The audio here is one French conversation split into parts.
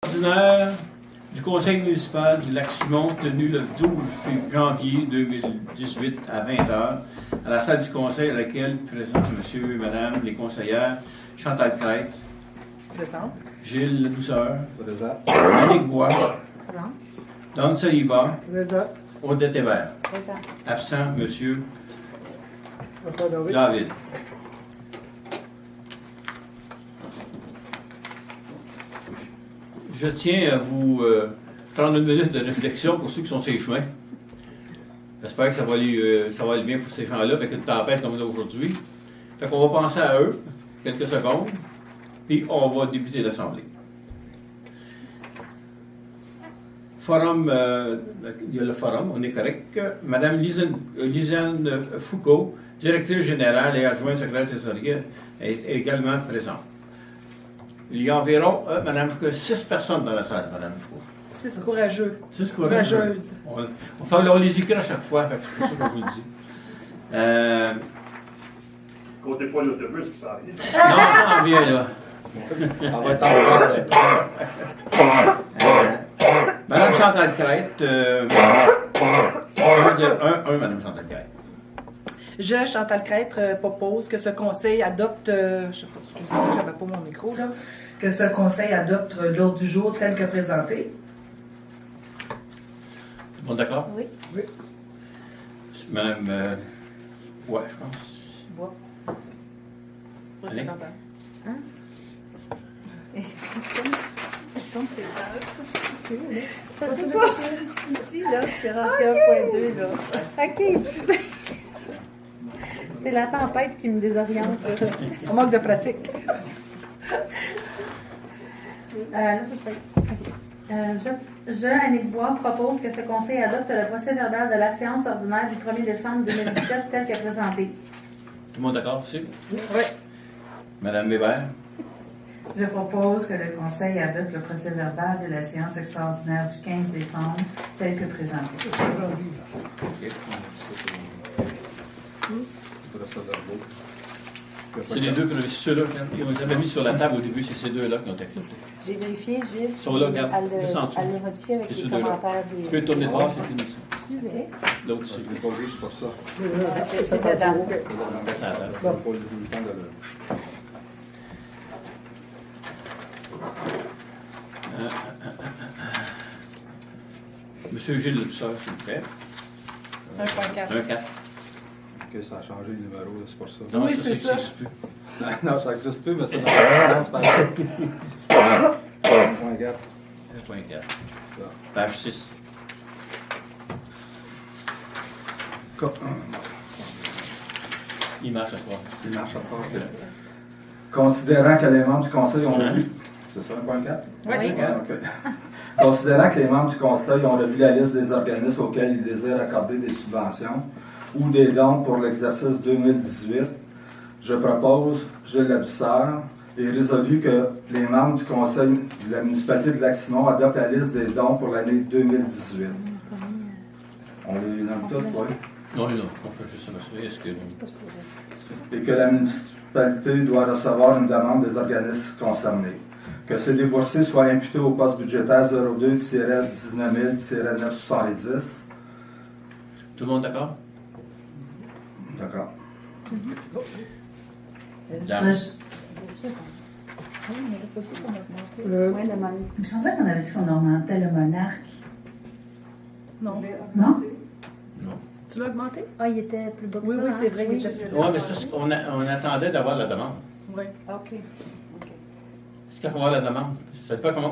Ordinaire du Conseil municipal du Lac-Simon tenu le 12 janvier 2018 à 20h à la salle du Conseil à laquelle présente monsieur et madame les conseillères Chantal Crête, Présente. Gilles Douceur, Présent. Annick Bois, Présente. Don Saliba, Présent. Odette Hébert. Présente. Absent, monsieur François David. David. Je tiens à vous prendre une minute de réflexion pour ceux qui sont sur les chemins. J'espère que ça va aller bien pour ces gens-là avec une tempête comme on a aujourd'hui. Fait qu'on va penser à eux, quelques secondes, puis on va débuter l'Assemblée. Forum, il y a le forum, on est correct. Madame Lisanne Foucault, directrice générale et adjointe secrétaire trésorier, est également présente. Il y a environ, Madame Foucault, 6 personnes dans la salle, Madame Foucault. 6 courageux. 6 courageux. Courageuses. On les écrit à chaque fois, fait que c'est pour ça que je vous le dis. Comptez pas l'autobus qui s'en vient. Non, ça en vient là. On va être en Madame Chantal Crête, on va dire un Madame Chantal Crête. Je, Chantal Crête, propose que ce conseil adopte, je sais pas, excusez-moi, j'avais pas mon micro là, que ce conseil adopte l'ordre du jour tel que présenté. Tout le monde d'accord? Oui. Oui. Madame, ouais, je pense. Bois. Pas Allez. 50 ans. Hein? Ça, c'est pas ici, là, c'est rendu 1.2, là. OK, excusez. C'est la tempête qui me désoriente. On manque de pratique. Là, ça se fait. Je, Annick Bois, propose que ce conseil adopte le procès-verbal de la séance ordinaire du 1er décembre 2017 tel que présenté. Tout le monde d'accord aussi? Oui. Madame Weber? Je propose que le Conseil adopte le procès-verbal de la séance extraordinaire du 15 décembre tel que présenté. C'est les deux, ceux-là, on les avait mis sur la table au début, c'est ces deux-là qui ont accepté. J'ai vérifié, Gilles. Ils sont là, regarde, juste en dessous. Elle les modifié avec C'est les ceux deux-là. commentaires des... Tu peux tourner de bord, c'est fini ça. Suivez. L'autre, c'est Je l'ai pas vu, c'est pour ça. C'est dedans. on passe à la table. J'ai pas eu le temps de le... Monsieur Gilles Douceur, s'il vous plaît. 1.4. 1-4. Ok, ça a changé le numéro, c'est pour ça. Non, Oui, ça, c'est ça. n'existe plus. Non, ça n'existe plus, mais c'est dans la c'est pas 1.4. 1.4. Page 6. Il marche à soir. Il marche à part. Considérant que les membres du Conseil ont revu... C'est ça, 1.4? Oui. OK. Considérant que les membres du Conseil ont revu la liste des organismes auxquels ils désirent accorder des subventions ou des dons pour l'exercice 2018, je propose, Gilles Labousseur, et résolu que les membres du Conseil de la municipalité de Lac-Simon adoptent la liste des dons pour l'année 2018. On les nomme toutes, oui. Non, non, on fait juste m'assurer, est-ce que... Et que la municipalité doit recevoir une demande des organismes concernés. Que ces déboursés soient imputés au poste budgétaire 02-19 000-970. Tout le monde d'accord? D'accord. Dame. Ouais, il me semblait qu'on avait dit qu'on augmentait le monarque. Non. Non? Tu l'as augmenté? Ah, il était plus bas que Oui, ça, oui, hein? c'est vrai. Oui. Il était plus Oui, mais c'est parce qu'on on attendait d'avoir la demande. Oui. OK. Est-ce qu'il faut avoir la demande? On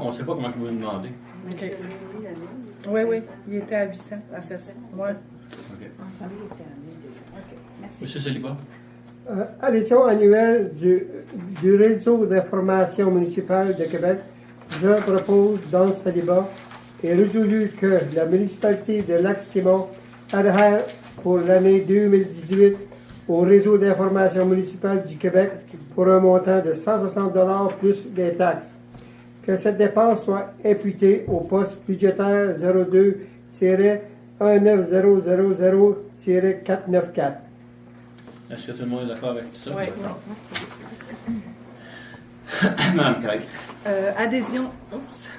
ne sait pas comment vous nous demandez. OK. Oui, oui. Il était à 800, à 700. Oui. OK. Merci. Monsieur Saliba? Addition annuelle du réseau d'information municipale de Québec, je propose dans ce débat et résolu que la municipalité de Lac-Simon adhère pour l'année 2018 au réseau d'information municipale du Québec pour un montant de 160 $ plus des taxes. Que cette dépense soit imputée au poste budgétaire 02-19000-494. Est-ce que tout le monde est d'accord avec tout ça? Oui. Madame Craig. Adhésion. Oups.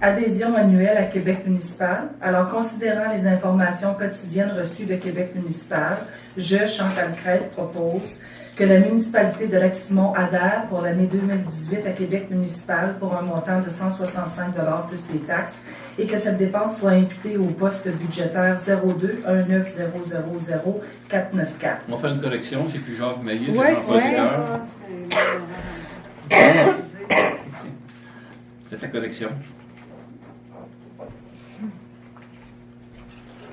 Adhésion annuelle à Québec municipal. Alors, considérant les informations quotidiennes reçues de Québec municipal, je, Chantal Crête, propose que la municipalité de Lac-Simon adhère pour l'année 2018 à Québec municipal pour un montant de 165 $ plus les taxes et que cette dépense soit imputée au poste budgétaire 02 19000494. On fait une correction, c'est plus Jacques Maillet, c'est Ouais, Jean-Paul ouais. Fleur. Faites la correction.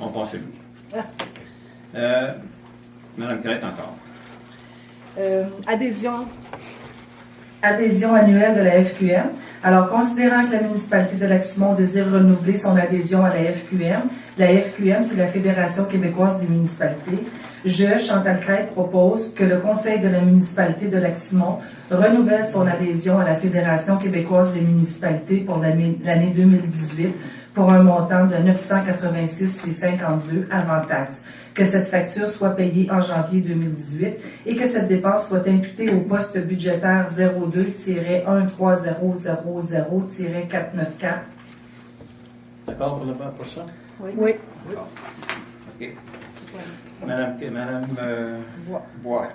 On passe à lui. Madame Crête encore. Adhésion annuelle de la FQM. Alors, considérant que la municipalité de Lac-Simon désire renouveler son adhésion à la FQM, c'est la Fédération québécoise des municipalités. Je, Chantal Crête, propose que le Conseil de la municipalité de Lac-Simon renouvelle son adhésion à la Fédération québécoise des municipalités pour l'année 2018 pour un montant de 986,52 avant taxe. Que cette facture soit payée en janvier 2018 et que cette dépense soit imputée au poste budgétaire 02-13000-494. D'accord pour ça? Oui. D'accord. OK. Madame Bois.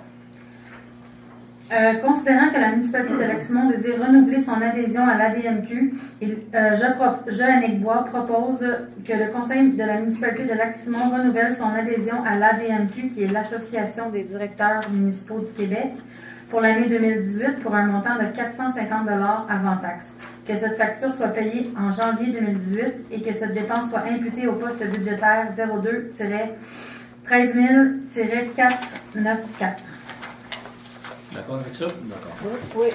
Considérant que la municipalité de Lac-Simon désire renouveler son adhésion à l'ADMQ, je, Annick Bois, propose que le conseil de la municipalité de Lac-Simon renouvelle son adhésion à l'ADMQ, qui est l'Association des directeurs municipaux du Québec, pour l'année 2018 pour un montant de 450 $ avant taxe. Que cette facture soit payée en janvier 2018 et que cette dépense soit imputée au poste budgétaire 02-13 000-494. D'accord avec ça? D'accord. Oui.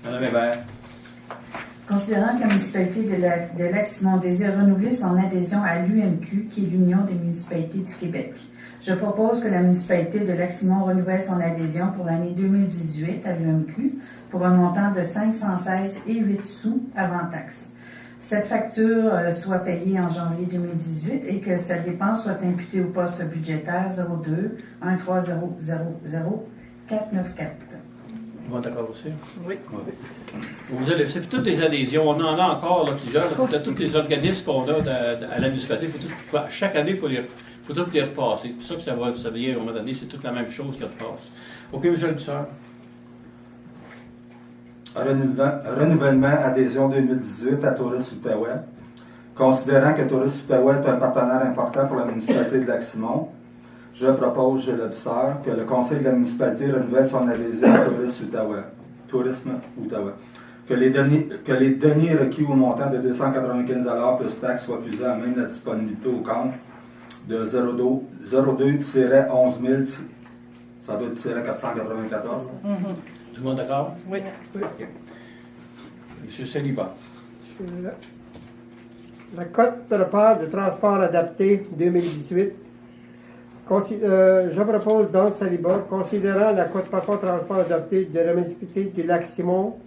Madame Hébert. Considérant que la municipalité de Lac-Simon désire renouveler son adhésion à l'UMQ, qui est l'Union des municipalités du Québec, je propose que la municipalité de Lac-Simon renouvelle son adhésion pour l'année 2018 à l'UMQ pour un montant de 516,08 sous avant taxe. Cette facture soit payée en janvier 2018 et que cette dépense soit imputée au poste budgétaire 02 13000 494. Bon, d'accord aussi? Oui. C'est toutes les adhésions. On en a encore là, plusieurs. Là, c'est tous les organismes qu'on a à la municipalité. Chaque année, il faut toutes les repasser. C'est pour ça que ça vient à un moment donné, c'est toute la même chose qui repasse. OK, monsieur le Dusseur. Renouvellement adhésion 2018 à Tourisme Outaouais. Considérant que Tourisme Outaouais est un partenaire important pour la municipalité de Lac-Simon, je propose, Gilles Dusseur, que le conseil de la municipalité renouvelle son adhésion à Tourisme Outaouais. Que les deniers requis au montant de 295 $ plus taxes soient puisés à même la disponibilité au compte de 02-11 000, ça doit être 494. Tout le monde d'accord? Oui. Monsieur Saliba. La cote de repart de transport adapté 2018. Je propose dans Saliba, considérant la cote de repart de transport adapté de la municipalité du Lac-Simon,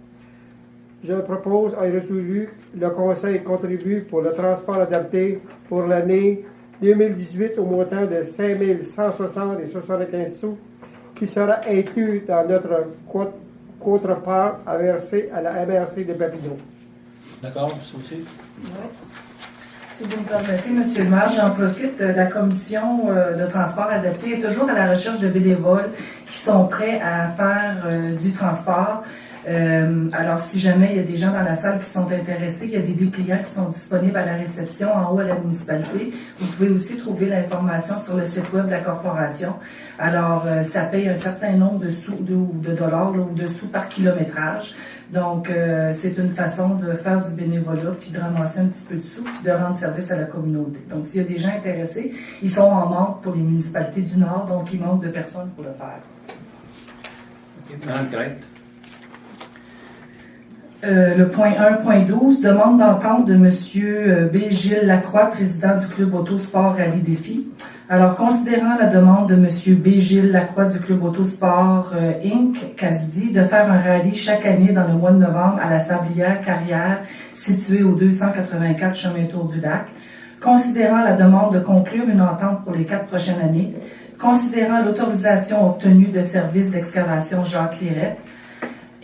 je propose en résolu le conseil contribue pour le transport adapté pour l'année 2018 au montant de 5 160,75 sous, qui sera inclus dans notre quote-part à verser à la MRC de Babylon. D'accord, ça aussi? Oui. Si vous me permettez, M. le maire, j'en profite. La commission de transport adapté est toujours à la recherche de bénévoles qui sont prêts à faire du transport. Alors, si jamais il y a des gens dans la salle qui sont intéressés, il y a des dépliants qui sont disponibles à la réception en haut à la municipalité. Vous pouvez aussi trouver l'information sur le site web de la corporation. Alors, ça paye un certain nombre de dollars ou de sous par kilométrage. Donc, c'est une façon de faire du bénévolat, puis de ramasser un petit peu de sous, puis de rendre service à la communauté. Donc, s'il y a des gens intéressés, ils sont en manque pour les municipalités du Nord, donc il manque de personnes pour le faire. OK. Madame Crête. Le point 1.12, demande d'entente de M. B. Gilles Lacroix, président du Club Autosport Rallye Défi. Alors, considérant la demande de M. B. Gilles Lacroix du Club Autosport Inc., CASDI, de faire un rallye chaque année dans le mois de novembre à la Sablière Carrière, située au 284 Chemin Tour du Lac, considérant la demande de conclure une entente pour les 4 prochaines années, considérant l'autorisation obtenue de service d'excavation Jacques Lirette,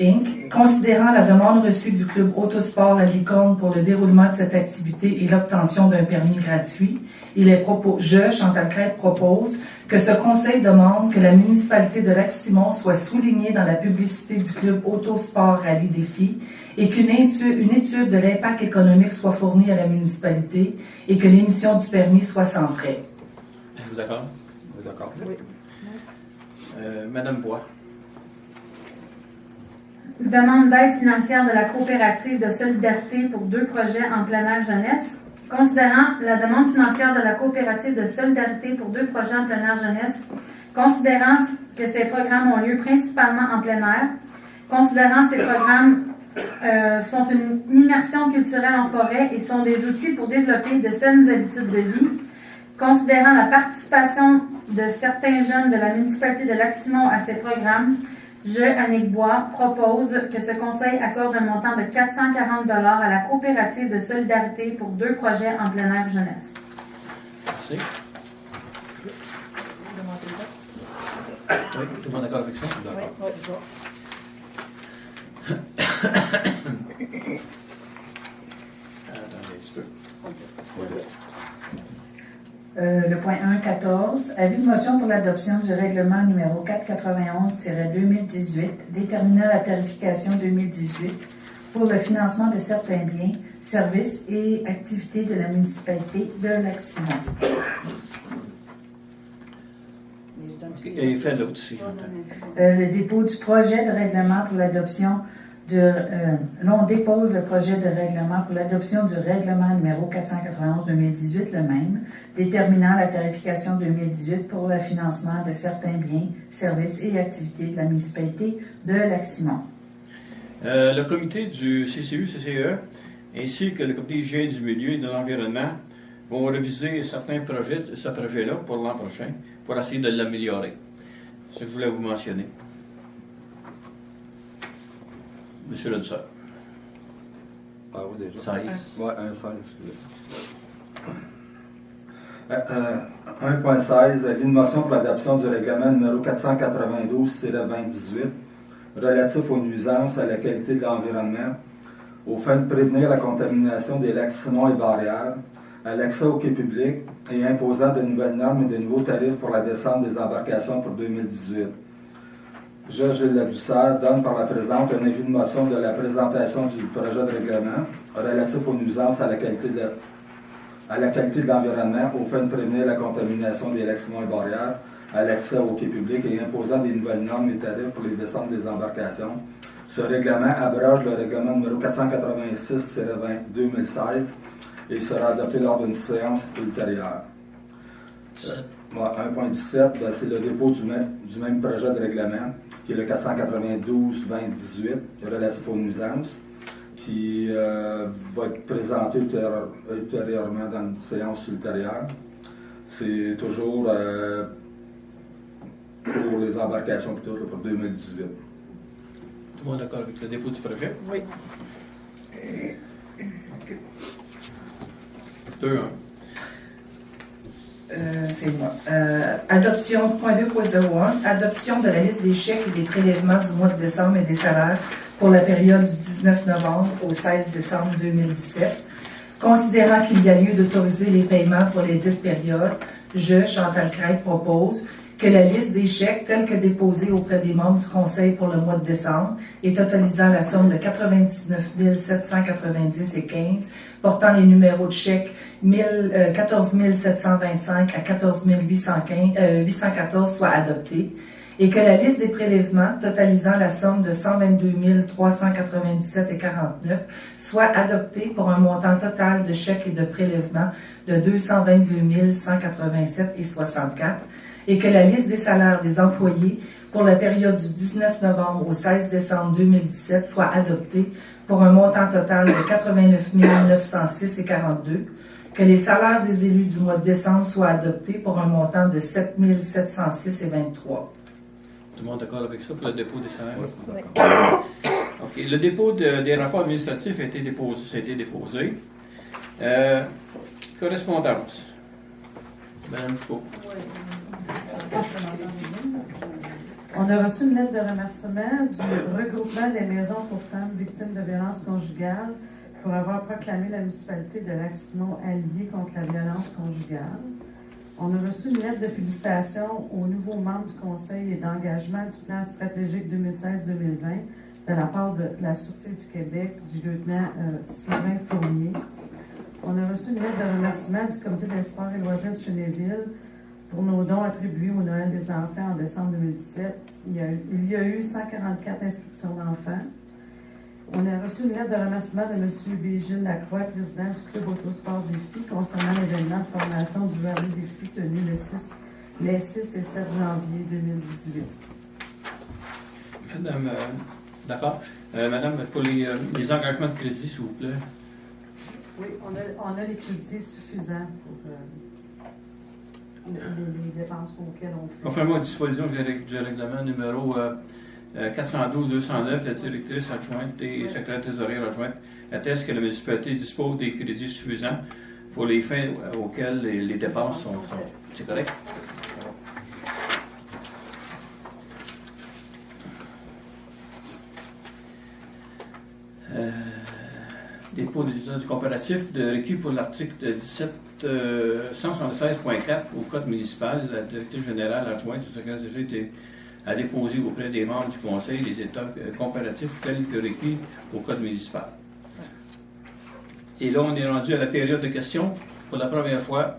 Inc., considérant la demande reçue du club Autosport La Licorne pour le déroulement de cette activité et l'obtention d'un permis gratuit, je, Chantal Crête, propose que ce conseil demande que la municipalité de Lac-Simon soit soulignée dans la publicité du club Autosport Rallye Défi et qu'une étude de l'impact économique soit fournie à la municipalité et que l'émission du permis soit sans frais. Êtes-vous d'accord? Oui, d'accord. Oui. Madame Bois. Demande d'aide financière de la coopérative de solidarité pour 2 projets en plein air jeunesse. Considérant la demande financière de la coopérative de solidarité pour 2 projets en plein air jeunesse, considérant que ces programmes ont lieu principalement en plein air, considérant ces programmes sont une immersion culturelle en forêt et sont des outils pour développer de saines habitudes de vie, considérant la participation de certains jeunes de la municipalité de Lac-Simon à ces programmes, je, Annick Bois, propose que ce conseil accorde un montant de 440 $ à la coopérative de solidarité pour 2 projets en plein air jeunesse. Merci. Oui, tout le monde d'accord avec ça? D'accord. Attendez un petit peu. Le point 1.14, avis de motion pour l'adoption du règlement numéro 491-2018 déterminant la tarification 2018 pour le financement de certains biens, services et activités de la municipalité de Lac-Simon. Et fait l'autre aussi. Le dépôt du projet de règlement pour l'adoption on dépose le projet de règlement pour l'adoption du règlement numéro 491-2018, le même, déterminant la tarification 2018 pour le financement de certains biens, services et activités de la municipalité de Lac-Simon. Le comité du CCU-CCE ainsi que le comité hygiène du milieu et de l'environnement vont réviser certains projets, ce projet-là pour l'an prochain, pour essayer de l'améliorer. C'est ce que je voulais vous mentionner. Monsieur le Dusseur. Ah oui, déjà. 16. Oui, 1.16, avis de motion pour l'adoption du règlement numéro 492-2018 relatif aux nuisances à la qualité de l'environnement, aux fins de prévenir la contamination des lacs Simon et Barrières, à l'accès au quai public et imposant de nouvelles normes et de nouveaux tarifs pour la descente des embarcations pour 2018. Je, Gilles Ladussard, donne par la présente un avis de motion de la présentation du projet de règlement relatif aux nuisances à la qualité de l'environnement aux fins de prévenir la contamination des lacs Simon et Barrières, à l'accès au quai public et imposant des nouvelles normes et tarifs pour les descentes des embarcations. Ce règlement abroge le règlement numéro 486-2016 et sera adopté lors d'une séance ultérieure. 1.17, c'est le dépôt du même projet de règlement, qui est le 492-2018, relatif aux nuisances, qui va être présenté ultérieurement dans une séance ultérieure. C'est toujours pour les embarcations plutôt pour 2018. Tout le monde d'accord avec le dépôt du projet? Oui. 2-1. C'est moi. Adoption, point 2.01, adoption de la liste des chèques et des prélèvements du mois de décembre et des salaires pour la période du 19 novembre au 16 décembre 2017. Considérant qu'il y a lieu d'autoriser les paiements pour les dites périodes, je, Chantal Crête, propose que la liste des chèques tels que déposés auprès des membres du Conseil pour le mois de décembre et totalisant la somme de 99 790,15 portant les numéros de chèques 14 725 à 14 814 soit adoptés et que la liste des prélèvements totalisant la somme de 122 397,49 soit adoptée pour un montant total de chèques et de prélèvements de 222 187,64 et que la liste des salaires des employés pour la période du 19 novembre au 16 décembre 2017 soit adoptée pour un montant total de 89 906,42, que les salaires des élus du mois de décembre soient adoptés pour un montant de 7 706,23. Tout le monde d'accord avec ça pour le dépôt des salaires? Oui. OK. Le dépôt des rapports administratifs a été déposé. Correspondance. Madame Foucault. On a reçu une lettre de remerciement du regroupement des maisons pour femmes victimes de violences conjugales pour avoir proclamé la municipalité de Lac-Simon alliée contre la violence conjugale. On a reçu une lettre de félicitations aux nouveaux membres du conseil et d'engagement du plan stratégique 2016-2020 de la part de la Sûreté du Québec, du lieutenant Sylvain Fournier. On a reçu une lettre de remerciement du comité des sports et loisirs de Cheneville pour nos dons attribués au Noël des enfants en décembre 2017. Il y a eu 144 inscriptions d'enfants. On a reçu une lettre de remerciement de M. B. Gilles Lacroix, président du Club Autosport Défi, concernant l'événement de formation du Rallye Défi tenu les 6 et 7 janvier 2018. Madame, d'accord. Madame, pour les engagements de crédit, s'il vous plaît. Oui, on a les crédits suffisants pour les dépenses auxquelles on fait. Conformément aux dispositions du règlement numéro 412-209, la directrice adjointe et secrétaire trésorière adjointe atteste que la municipalité dispose des crédits suffisants pour les fins auxquelles les dépenses sont. C'est correct? Dépôt des résultats du comparatif de requis pour l'article 176.4 au Code municipal. La directrice générale adjointe du secrétaire d'État a déposé auprès des membres du Conseil les états comparatifs tels que requis au Code municipal. Et là, on est rendu à la période de questions. Pour la première fois,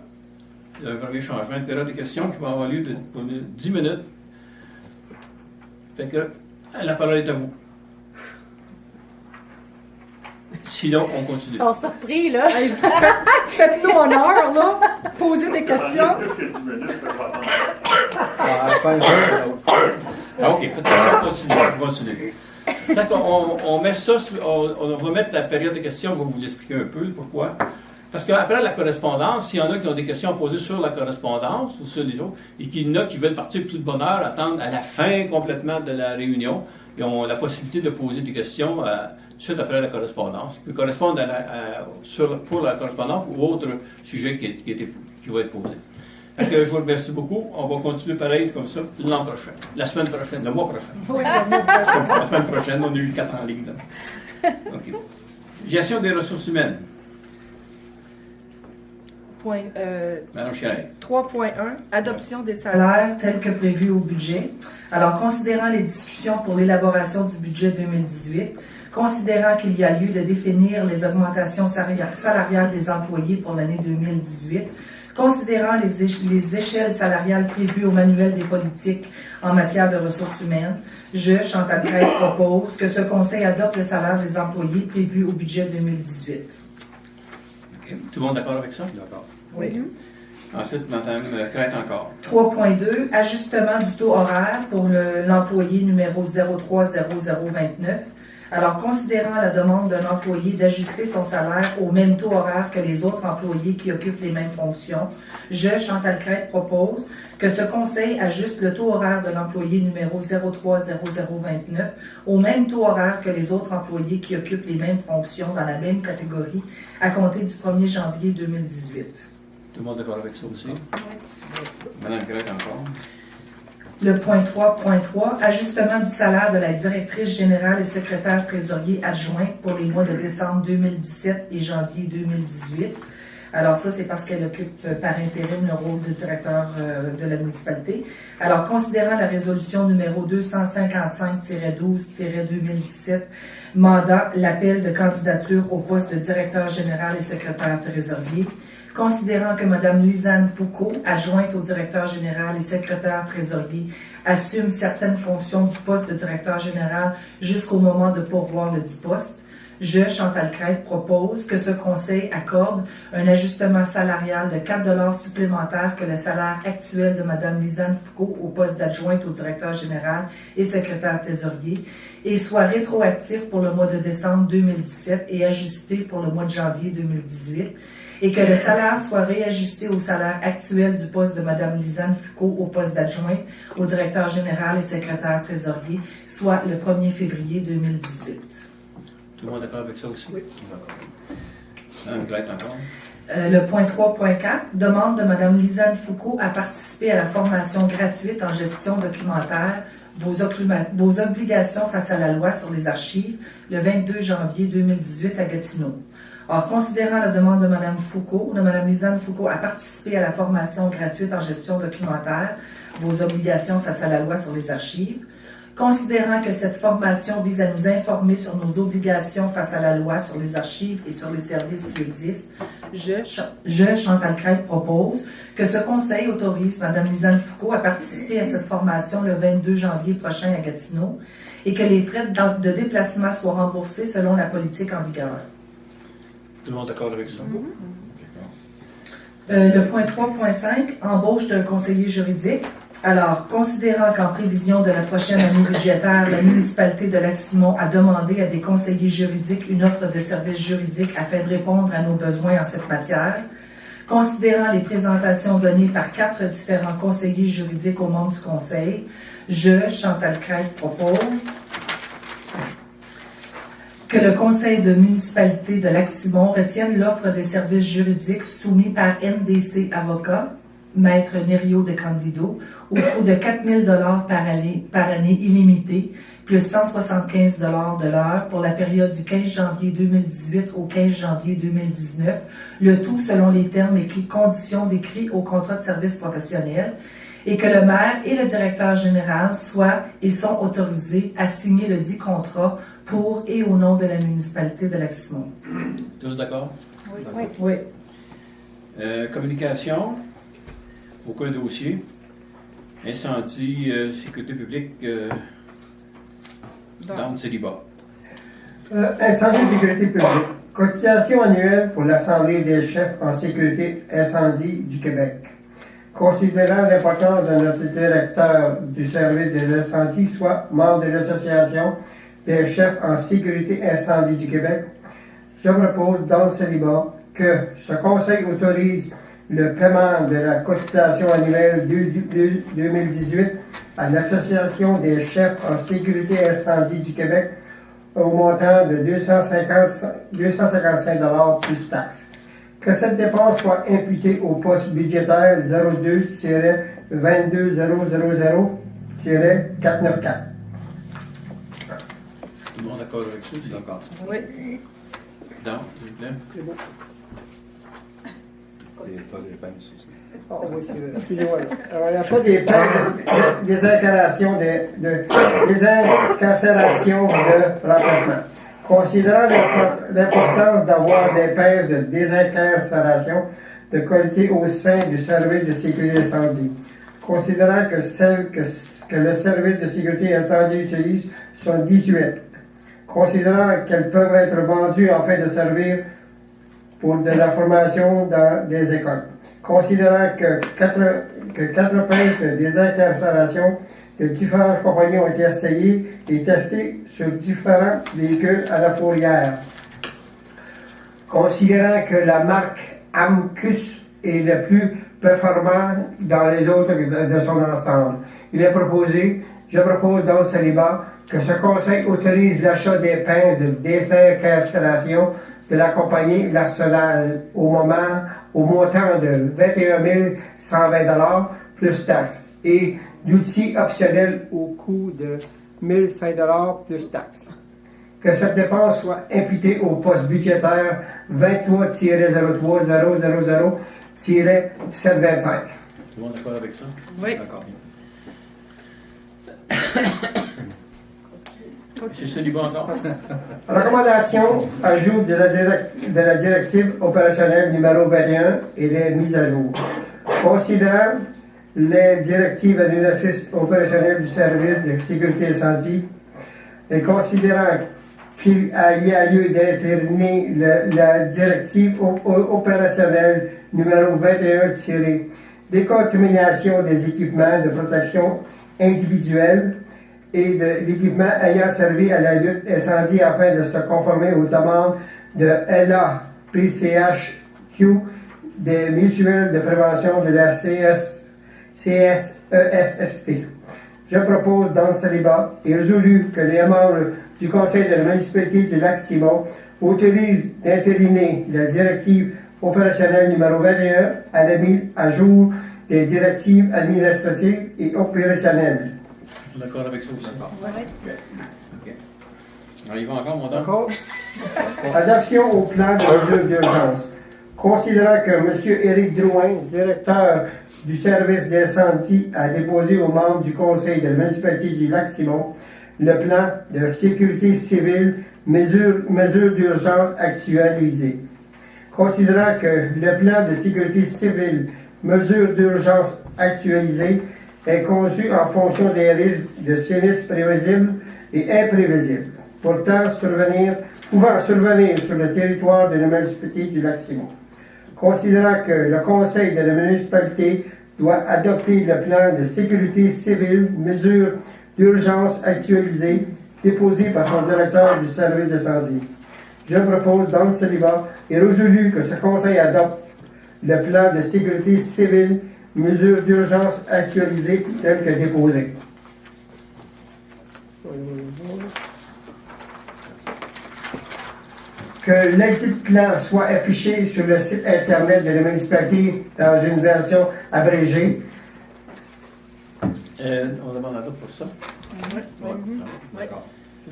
un premier changement, une période de questions qui va avoir lieu pour 10 minutes. Fait que la parole est à vous. Sinon, on continue. Ils sont surpris, là. Faites-nous honneur, là. Posez des questions. Plus que 10 minutes, je peux pas attendre. Ah, OK, peut-être on continue. D'accord, on met ça, on va mettre la période de questions, je vais vous l'expliquer un peu pourquoi. Parce qu'après la correspondance, s'il y en a qui ont des questions à poser sur la correspondance ou sur les autres, et qu'il y en a qui veulent partir plus de bonne heure, attendre à la fin complètement de la réunion, ils ont la possibilité de poser des questions tout de suite après la correspondance, qui correspondent pour la correspondance ou autre sujet qui va être posé. Donc, je vous remercie beaucoup. On va continuer pareil comme ça l'an prochain. La semaine prochaine, le mois prochain. Oui, le mois prochain. La semaine prochaine, on a eu 4 en ligne. OK. Gestion des ressources humaines. Madame Chiret. 3.1, adoption des salaires tels que prévus au budget. Alors, considérant les discussions pour l'élaboration du budget 2018, considérant qu'il y a lieu de définir les augmentations salariales des employés pour l'année 2018, considérant les échelles salariales prévues au manuel des politiques en matière de ressources humaines, je, Chantal Craig, propose que ce Conseil adopte le salaire des employés prévu au budget 2018. Okay. Tout le monde d'accord avec ça? D'accord. Oui. Ensuite, Mme Crête encore. 3.2, ajustement du taux horaire pour l'employé numéro 030029. Alors, considérant la demande d'un employé d'ajuster son salaire au même taux horaire que les autres employés qui occupent les mêmes fonctions, je, Chantal Crête, propose que ce Conseil ajuste le taux horaire de l'employé numéro 030029 au même taux horaire que les autres employés qui occupent les mêmes fonctions dans la même catégorie à compter du 1er janvier 2018. Tout le monde est d'accord avec ça aussi? Oui. Mme Crête encore. Le point 3.3, ajustement du salaire de la directrice générale et secrétaire trésorier adjointe pour les mois de décembre 2017 et janvier 2018. Alors ça, c'est parce qu'elle occupe par intérim le rôle de directeur de la municipalité. Alors, considérant la résolution numéro 255-12-2017, mandat l'appel de candidature au poste de directeur général et secrétaire trésorier, considérant que Mme Lisanne Foucault, adjointe au directeur général et secrétaire trésorier, assume certaines fonctions du poste de directeur général jusqu'au moment de pourvoir le dit poste, je, Chantal Crête, propose que ce Conseil accorde un ajustement salarial de 4 $ supplémentaires que le salaire actuel de Mme Lisanne Foucault au poste d'adjointe au directeur général et secrétaire trésorier et soit rétroactif pour le mois de décembre 2017 et ajusté pour le mois de janvier 2018, et que le salaire soit réajusté au salaire actuel du poste de Mme Lisanne Foucault au poste d'adjointe au directeur général et secrétaire trésorier, soit le 1er février 2018. Tout le monde est d'accord avec ça aussi? Oui. Mme Crête encore. Le point 3.4, demande de Mme Lisanne Foucault à participer à la formation gratuite en gestion documentaire, vos obligations face à la loi sur les archives, le 22 janvier 2018 à Gatineau. Or, considérant la demande de Mme Foucault, de Mme Lisanne Foucault à participer à la formation gratuite en gestion documentaire, vos obligations face à la loi sur les archives, considérant que cette formation vise à nous informer sur nos obligations face à la loi sur les archives et sur les services qui existent, je, Chantal Craig, propose que ce conseil autorise Mme Lisanne Foucault à participer à cette formation le 22 janvier prochain à Gatineau et que les frais de déplacement soient remboursés selon la politique en vigueur. Tout le monde est d'accord avec ça? Le point 3.5, embauche d'un conseiller juridique. Alors, considérant qu'en prévision de la prochaine année budgétaire, la municipalité de Lac-Simon a demandé à des conseillers juridiques une offre de services juridiques afin de répondre à nos besoins en cette matière, considérant les présentations données par 4 différents conseillers juridiques aux membres du conseil, je, Chantal Craig, propose que le conseil de municipalité de Lac-Simon retienne l'offre des services juridiques soumis par NDC Avocats, Maître Nerio de Candido, au coût de 4 000 $ par année illimitée, plus 175 $ de l'heure pour la période du 15 janvier 2018 au 15 janvier 2019, le tout selon les termes et conditions décrits au contrat de service professionnel, et que le maire et le directeur général soient et sont autorisés à signer le dit contrat pour et au nom de la municipalité de Lac-Simon. Tous d'accord? Oui. Communication, aucun dossier. Incendie, sécurité publique, dans le célibat. Incendie de sécurité publique. Cotisation annuelle pour l'Assemblée des chefs en sécurité incendie du Québec. Considérant l'importance de notre directeur du service des incendies, soit membre de l'Association des chefs en sécurité incendie du Québec, je propose dans le célibat que ce conseil autorise le paiement de la cotisation annuelle 2018 à l'Association des chefs en sécurité incendie du Québec au montant de 255 $ plus taxes. Que cette dépense soit imputée au poste budgétaire 02-22000-494. Tout le monde est d'accord avec ça? D'accord. Oui. Non, s'il vous plaît. C'est bon. Oh, oui, excusez-moi. Alors, l'achat des désincarcération de remplacement. Considérant l'importance d'avoir des pinces de désincarcération de qualité au sein du service de sécurité incendie, considérant que celles que le service de sécurité incendie utilise sont 18, considérant qu'elles peuvent être vendues en fin de servir pour de la formation dans des écoles, considérant que 4 pinces de désincarcération de différentes compagnies ont été essayées et testées sur différents véhicules à la fourrière. Considérant que la marque Amcus est le plus performant dans les autres de son ensemble, je propose dans le célibat que ce conseil autorise l'achat des pinces de désincarcération de la compagnie L'Arsenal au montant de 21 120 $ plus taxes et d'outils optionnels au coût de 1 005 $ plus taxes. Que cette dépense soit imputée au poste budgétaire 23-03 000-725. Tout le monde est d'accord avec ça? Oui. D'accord. C'est célibat encore? Recommandation, ajout de la directive opérationnelle numéro 21 et les mises à jour. Considérant les directives annulatrices opérationnelles du service de sécurité incendie et considérant qu'il y a lieu d'intériner la directive opérationnelle numéro 21 décontamination des équipements de protection individuelle et de l'équipement ayant servi à la lutte incendie afin de se conformer aux demandes de LAPCHQ, des mutuelles de prévention de la CSEST. Je propose dans ce débat et résolu que les membres du conseil de la municipalité du Lac-Simon autorisent d'intériner la directive opérationnel numéro 21 à la mise à jour des directives administratives et opérationnelles. D'accord avec ça aussi? OK. On y va encore, mon temps? D'accord? Adaptation au plan de mesures d'urgence. Considérant que M. Éric Drouin, directeur du service d'incendie, a déposé aux membres du conseil de la municipalité du Lac-Simon le plan de sécurité civile, mesures d'urgence actualisées. Considérant que le plan de sécurité civile, mesures d'urgence actualisées, est conçu en fonction des risques de sinistres prévisibles et imprévisibles, pouvant survenir sur le territoire de la municipalité du Lac-Simon. Considérant que le conseil de la municipalité doit adopter le plan de sécurité civile, mesures d'urgence actualisées, déposé par son directeur du service d'incendie. Je propose dans le célibat et résolu que ce conseil adopte le plan de sécurité civile, mesures d'urgence actualisées tel que déposé. Que l'édit plan soit affiché sur le site internet de la municipalité dans une version abrégée. On demande un vote pour ça? Oui. D'accord.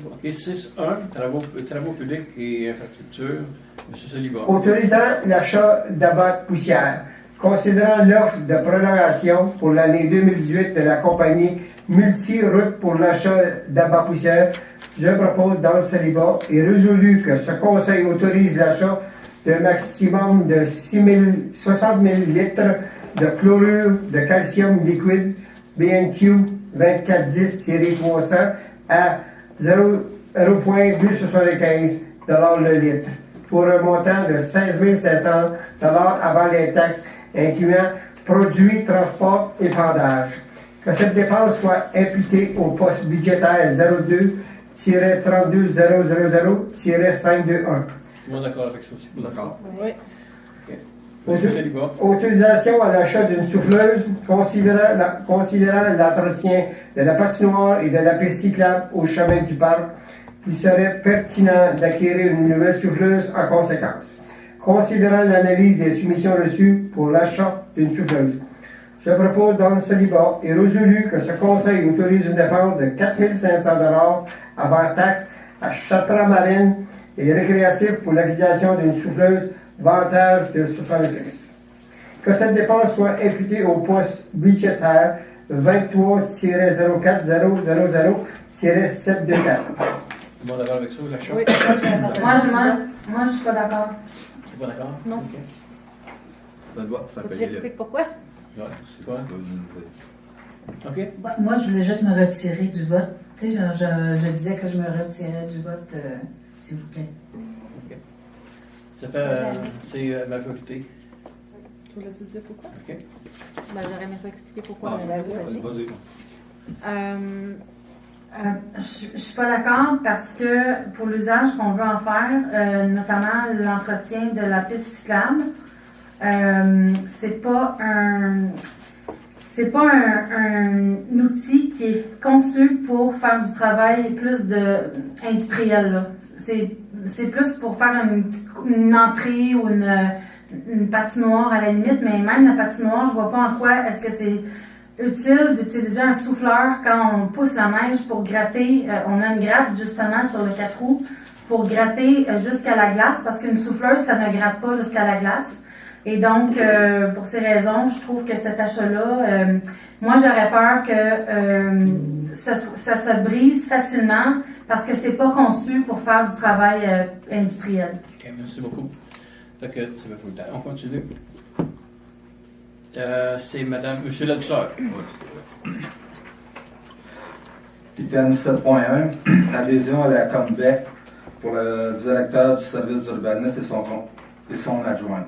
OK, 6.1, travaux publics et infrastructures. M. Soliba. Autorisant l'achat d'abat de poussière. Considérant l'offre de prolongation pour l'année 2018 de la compagnie Multiroute pour l'achat d'abat poussière, je propose dans le célibat et résolu que ce conseil autorise l'achat d'un maximum de 60 000 litres de chlorure de calcium liquide BNQ 2410-300 à 0,275 $ le litre pour un montant de 16 500 $ avant les taxes incluant produits, transport et pendage. Que cette dépense soit imputée au poste budgétaire 02-32000-521. Tout le monde d'accord avec ça aussi? D'accord. Oui. OK. M. Soliba. Autorisation à l'achat d'une souffleuse considérant l'entretien de la patinoire et de la piste cyclable au chemin du parc. Il serait pertinent d'acquérir une nouvelle souffleuse en conséquence. Considérant l'analyse des soumissions reçues pour l'achat d'une souffleuse, je propose dans le célibat et résolu que ce conseil autorise une dépense de 4 500 $ avant taxe à Chatra-Marine et récréatif pour l'acquisition d'une souffleuse vantage de 66. Que cette dépense soit imputée au poste budgétaire 23-04000-724. Tout le monde d'accord avec ça, l'achat? Oui. Moi, je suis pas d'accord. T'es pas d'accord? Non. OK. Ça doit, ça Faut que paye j'explique pourquoi? Ouais. Toi? OK. Moi, je voulais juste me retirer du vote. Tu sais, je disais que je me retirais du vote, s'il vous plaît. OK. Ça fait... c'est majorité. Tu voulais-tu dire pourquoi? OK. Ben, j'aurais aimé ça expliquer pourquoi. Ah, mais vas-y. vas-y. Je suis pas d'accord parce que pour l'usage qu'on veut en faire, notamment l'entretien de la piste cyclable, c'est pas un outil qui est conçu pour faire du travail plus industriel. Là. C'est plus pour faire une entrée ou une patinoire à la limite, mais même la patinoire, je vois pas en quoi est-ce que c'est utile d'utiliser un souffleur quand on pousse la neige pour gratter. On a une gratte justement sur le 4 roues pour gratter jusqu'à la glace, parce qu'une souffleuse, ça ne gratte pas jusqu'à la glace. Et donc, pour ces raisons, je trouve que cet achat-là, moi j'aurais peur que ça se brise facilement parce que c'est pas conçu pour faire du travail industriel. OK, merci beaucoup. Fait que ça va foutre. On continue. C'est Monsieur Ladouceur. Item 7.1, adhésion à la COMBEC pour le directeur du service d'urbanisme et son adjoint.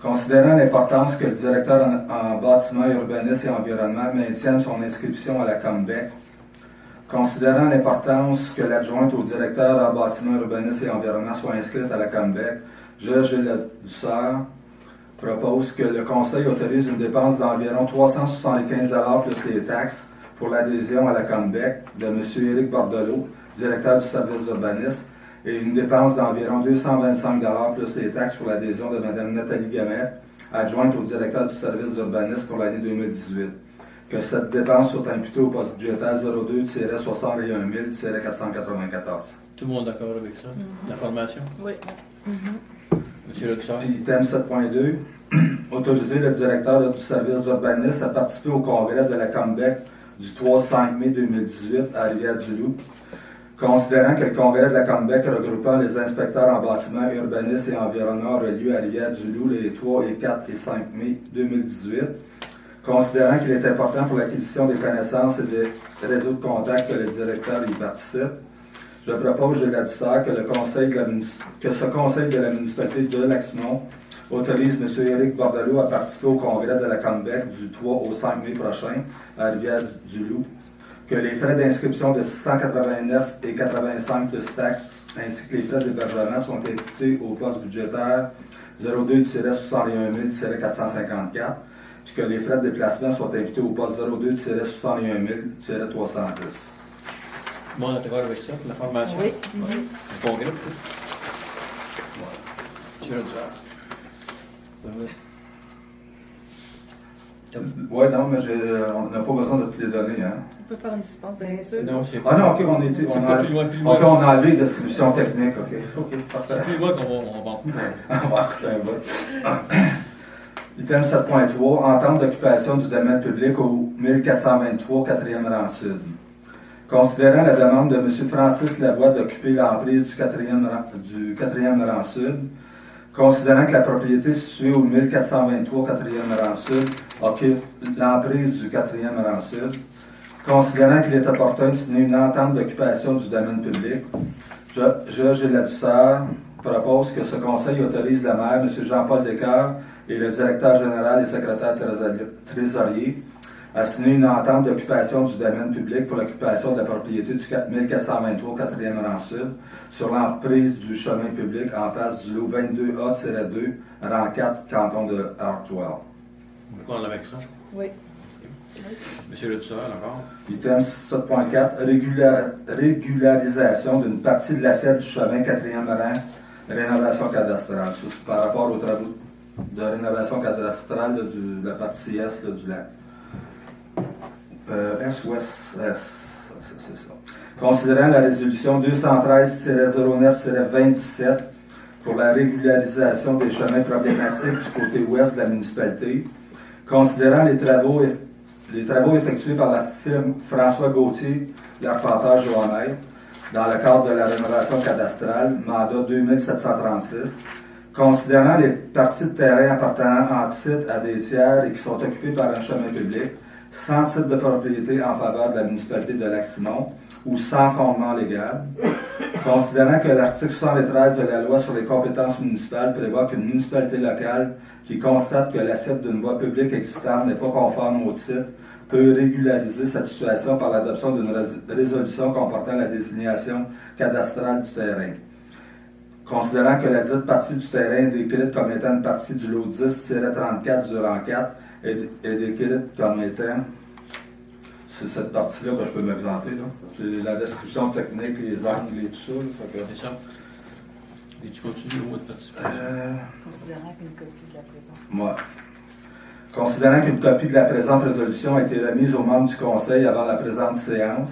Considérant l'importance que le directeur en bâtiment, urbanisme et environnement maintienne son inscription à la COMBEC, considérant l'importance que l'adjointe au directeur en bâtiment, urbanisme et environnement soit inscrite à la COMBEC, Gilles Ladouceur propose que le Conseil autorise une dépense d'environ 375 $ plus les taxes pour l'adhésion à la COMBEC de M. Éric Bordelot, directeur du service d'urbanisme, et une dépense d'environ 225 $ plus les taxes pour l'adhésion de Mme Nathalie Gamet, adjointe au directeur du service d'urbanisme pour l'année 2018. Que cette dépense soit imputée au poste budgétaire 02-61 000-494. Tout le monde d'accord avec ça? La formation? Oui. Monsieur Luxor? Item 7.2. Autoriser le directeur du service d'urbanisme à participer au congrès de la Combec du 3-5 mai 2018 à Rivière-du-Loup. Considérant que le congrès de la Combec regroupant les inspecteurs en bâtiment, urbanisme et environnement aura lieu à Rivière-du-Loup les 3 et 4 et 5 mai 2018. Considérant qu'il est important pour l'acquisition des connaissances et des réseaux de contacts que le directeur y participe, je propose, j'ai l'adversaire, que ce conseil de la municipalité de Lac-Simon autorise M. Éric Bordelot à participer au congrès de la Combec du 3 au 5 mai prochain à Rivière-du-Loup, que les frais d'inscription de 689 et 85 plus taxes ainsi que les frais d'hébergement sont imputés au poste budgétaire 02-61 000-454, puis que les frais de déplacement sont imputés au poste 02-61 000-310. Tout le monde est d'accord avec ça, pour la formation? Oui. Le congrès, peut-être? Monsieur Luxor? Oui, non, mais on n'a pas besoin de toutes les données. Hein. On peut faire une dispense de lecture. Non, c'est Ah non, ok, on c'est pas plus loin, plus loin. Ok, on a enlevé les distributions techniques, ok, parfait. C'est plus loin qu'on va en couper. On va écouter un bout. Item 7.3, entente d'occupation du domaine public au 1423 4e rang sud. Considérant la demande de M. Francis Lavoie d'occuper l'emprise du 4e rang sud, considérant que la propriété située au 1423 4e rang sud occupe l'emprise du 4e rang sud, considérant qu'il est opportun de signer une entente d'occupation du domaine public, Gilles Ladouceur propose que ce conseil autorise le maire, M. Jean-Paul Descoeur, et le directeur général et secrétaire trésorier à signer une entente d'occupation du domaine public pour l'occupation de la propriété du 1423 4e rang sud sur l'emprise du chemin public en face du lot 22A-2, rang 4, canton de Artois. Pourquoi on avec ça? Oui. Monsieur Luxor, encore? Item 7.4, régularisation d'une partie de l'assiette du chemin 4e rang, rénovation cadastrale. C'est par rapport aux travaux de rénovation cadastrale de la partie est du lac. Est-ouest, c'est ça. Considérant la résolution 213-09-27 pour la régularisation des chemins problématiques du côté ouest de la municipalité, considérant les travaux effectués par la firme François Gauthier, l'arpenteur géomètre, dans le cadre de la rénovation cadastrale, mandat 2736, considérant les parties de terrain appartenant en titre à des tiers et qui sont occupées par un chemin public, sans titre de propriété en faveur de la municipalité de Lac-Simon ou sans fondement légal, considérant que l'article 73 de la loi sur les compétences municipales prévoit qu'une municipalité locale qui constate que l'assiette d'une voie publique existante n'est pas conforme au titre peut régulariser cette situation par l'adoption d'une résolution comportant la désignation cadastrale du terrain. Considérant que la dite partie du terrain est décrite comme étant une partie du lot 10-34 du rang 4 est décrite comme étant, c'est cette partie-là que je peux me présenter. C'est la description technique, les angles et tout ça. C'est ça. Et tu continues au mot de participation? Considérant qu'une copie de la présente. Ouais. Considérant qu'une copie de la présente résolution a été remise aux membres du Conseil avant la présente séance,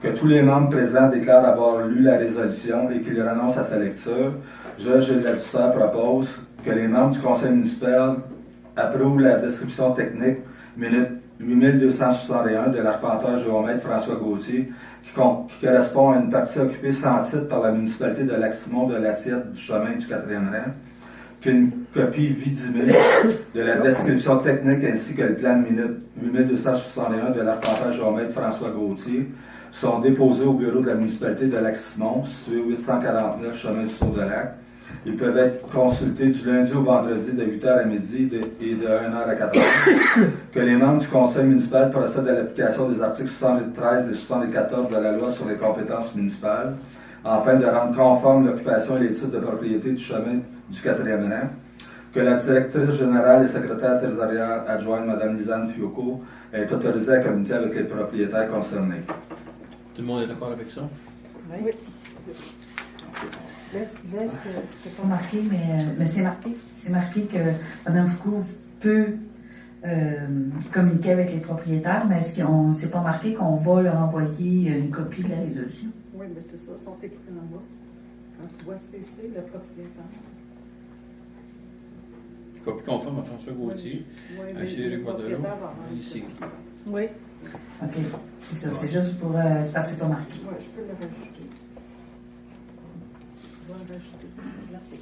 que tous les membres présents déclarent avoir lu la résolution et qu'ils renoncent à sa lecture, Gilles Ladouceur propose que les membres du Conseil municipal approuvent la description technique minute 8261 de l'arpenteur géomètre François Gauthier, qui correspond à une partie occupée sans titre par la municipalité de Lac-Simon de l'assiette du chemin du 4e rang, qu'une copie vidimée de la description technique ainsi que le plan minute 8261 de l'arpenteur géomètre François Gauthier sont déposés au bureau de la municipalité de Lac-Simon, situé au 849 chemin du Saut-de-Lac. Ils peuvent être consultés du lundi au vendredi de 8h à midi et de 1h à 4h. Que les membres du conseil municipal procèdent à l'application des articles 73 et 74 de la loi sur les compétences municipales, afin de rendre conforme l'occupation et les titres de propriété du chemin du 4e rang. Que la directrice générale et secrétaire trésorière adjointe, Mme Lisanne Fioco, est autorisée à communiquer avec les propriétaires concernés. Tout le monde est d'accord avec ça? Oui. Laisse que c'est Pas marqué, mais c'est marqué. C'est marqué que Mme Foucault peut communiquer avec les propriétaires, mais est-ce qu'on c'est pas marqué qu'on va leur envoyer une copie de la résolution? Oui, mais c'est ça, sont écrits en bas. Quand tu vois CC, le propriétaire. Copie conforme à François Gauthier, Oui, à Chéri Guadero, ici. Oui. OK. C'est ça. C'est juste pour. C'est parce que c'est pas marqué. Oui, je peux le rajouter. Je vais le rajouter. Merci.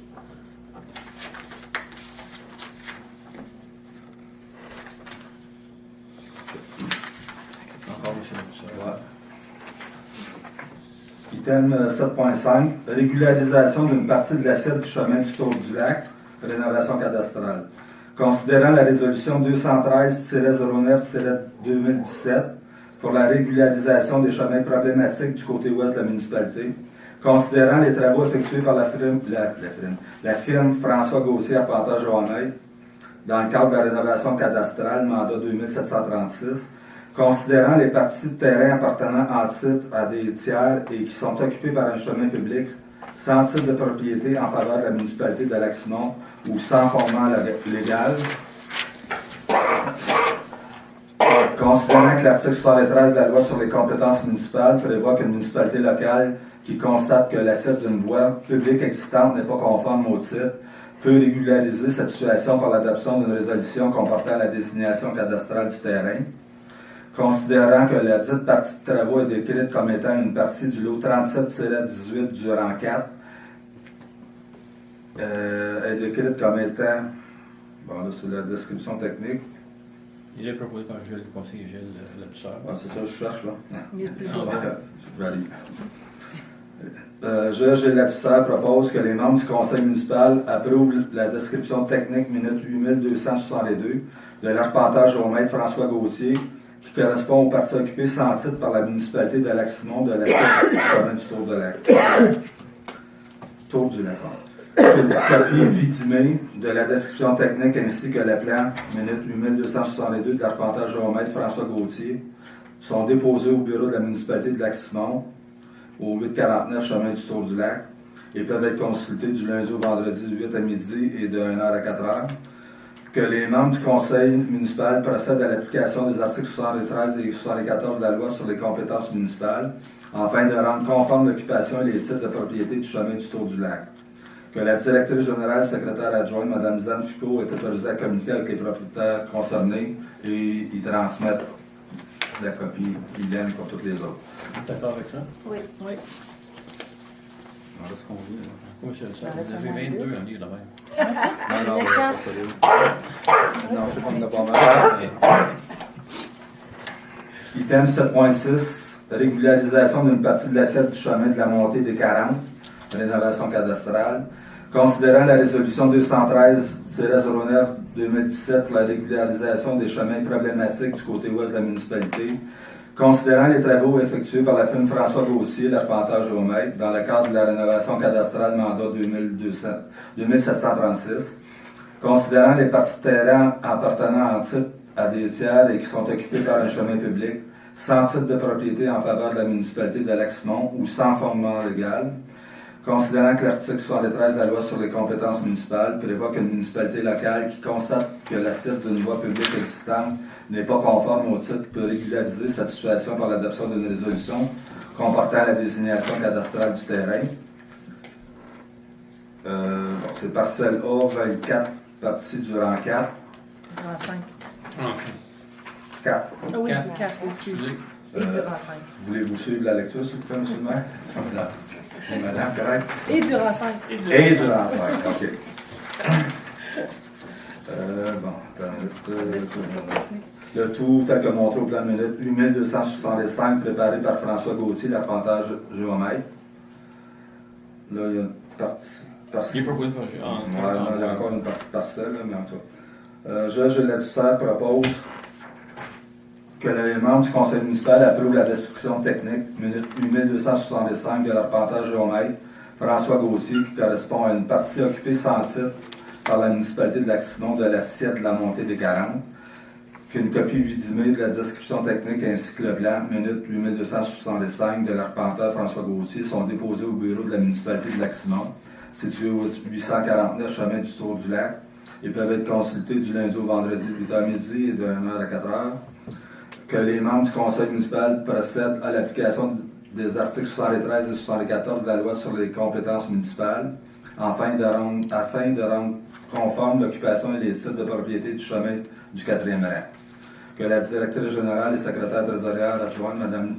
Encore, monsieur le professeur. Ouais. Item 7.5, régularisation d'une partie de l'assiette du chemin du Tour du Lac, rénovation cadastrale. Considérant la résolution 213-09-2017 pour la régularisation des chemins problématiques du côté ouest de la municipalité, considérant les travaux effectués par la firme François Gauthier Arpentage Joannette dans le cadre de la rénovation cadastrale, mandat 2736, considérant les parties de terrain appartenant en titre à des tiers et qui sont occupés par un chemin public sans titre de propriété en faveur de la municipalité de Lac-Simon ou sans fondement légal. Considérant que l'article 73 de la loi sur les compétences municipales prévoit qu'une municipalité locale qui constate que l'assiette d'une voie publique existante n'est pas conforme au titre peut régulariser cette situation par l'adoption d'une résolution comportant la désignation cadastrale du terrain. Considérant que la dite partie de travaux est décrite comme étant une partie du lot 37-18 du rang 4, est décrite comme étant, bon là c'est la description technique. Il est proposé par Gilles, le conseiller Gilles Lapisseur. Ah, c'est ça que je cherche là. Il est plus En bas. Gilles Lapisseur propose que les membres du conseil municipal approuvent la description technique minute 8262 de l'arpentage au maître François Gauthier qui correspond aux parties occupées sans titre par la municipalité de Lac-Simon de la commune du Tour de Lac. Tour du Lac. Une copie vidimée de la description technique ainsi que le plan minute 8262 de l'arpentage au maître François Gauthier sont déposés au bureau de la municipalité de Lac-Simon au 849 chemin du Tour du Lac et peuvent être consultés du lundi au vendredi du 8 à midi et de 1h à 4h. Que les membres du conseil municipal procèdent à l'application des articles 73 et 74 de la loi sur les compétences municipales, afin de rendre conforme l'occupation et les titres de propriété du chemin du Tour du Lac. Que la directrice générale, secrétaire adjointe, Mme Lisanne Foucault, est autorisée à communiquer avec les propriétaires concernés et y transmettre la copie idem pour toutes les autres. D'accord avec ça? Oui. Oui. Voilà ce qu'on dit. Là. Monsieur le secrétaire, vous avez 22 en livre de même. Non, Il y a quatre. non, je sais pas, on n'a pas mal. Item 7.6, régularisation d'une partie de l'assiette du chemin de la montée des 40, rénovation cadastrale. Considérant la résolution 213-09-2017 pour la régularisation des chemins problématiques du côté ouest de la municipalité, considérant les travaux effectués par la firme François Gauthier, l'arpentage au maître, dans le cadre de la rénovation cadastrale mandat 2736, considérant les parties de terrain appartenant en titre à des tiers et qui sont occupés par un chemin public, sans titre de propriété en faveur de la municipalité de Lac-Simon ou sans fondement légal, considérant que l'article 73 de la loi sur les compétences municipales prévoit qu'une municipalité locale qui constate que l'assiette d'une voie publique existante n'est pas conforme au titre peut régulariser cette situation par l'adoption d'une résolution comportant la désignation cadastrale du terrain. C'est parcelle A, 24, partie du rang 4. Rang 5. Enfin. 4. Ah oui, Quatre. 4. Excusez. Et du rang 5. Voulez-vous suivre la lecture, s'il vous plaît, M. le maire? Madame, correct? Et du rang 5. Et du rang 5, OK. Bon, le tout tel que montré au plan de minute 8265 préparé par François Gauthier, l'arpentage géomètre. Là, il y a une partie. Il est proposé par Gilles. Non, il y a encore une partie parcelle, mais en tout cas. Gilles Lapisseur propose que les membres du conseil municipal approuvent la description technique minute 8265 de l'arpentage géomètre François Gauthier qui correspond à une partie occupée sans titre par la municipalité de Lac-Simon de l'assiette de la montée des 40, qu'une copie vidimée de la description technique ainsi que le plan, minute 8265 de l'arpenteur François Gauthier sont déposés au bureau de la municipalité de Lac-Simon, situé au 849 chemin du Tour du Lac, et peuvent être consultés du lundi au vendredi de 8h midi et de 1h à 4h. Que les membres du conseil municipal procèdent à l'application des articles 73 et 74 de la loi sur les compétences municipales, afin de rendre conforme l'occupation et les titres de propriété du chemin du 4e rang. Que la directrice générale et secrétaire trésorière adjointe, Mme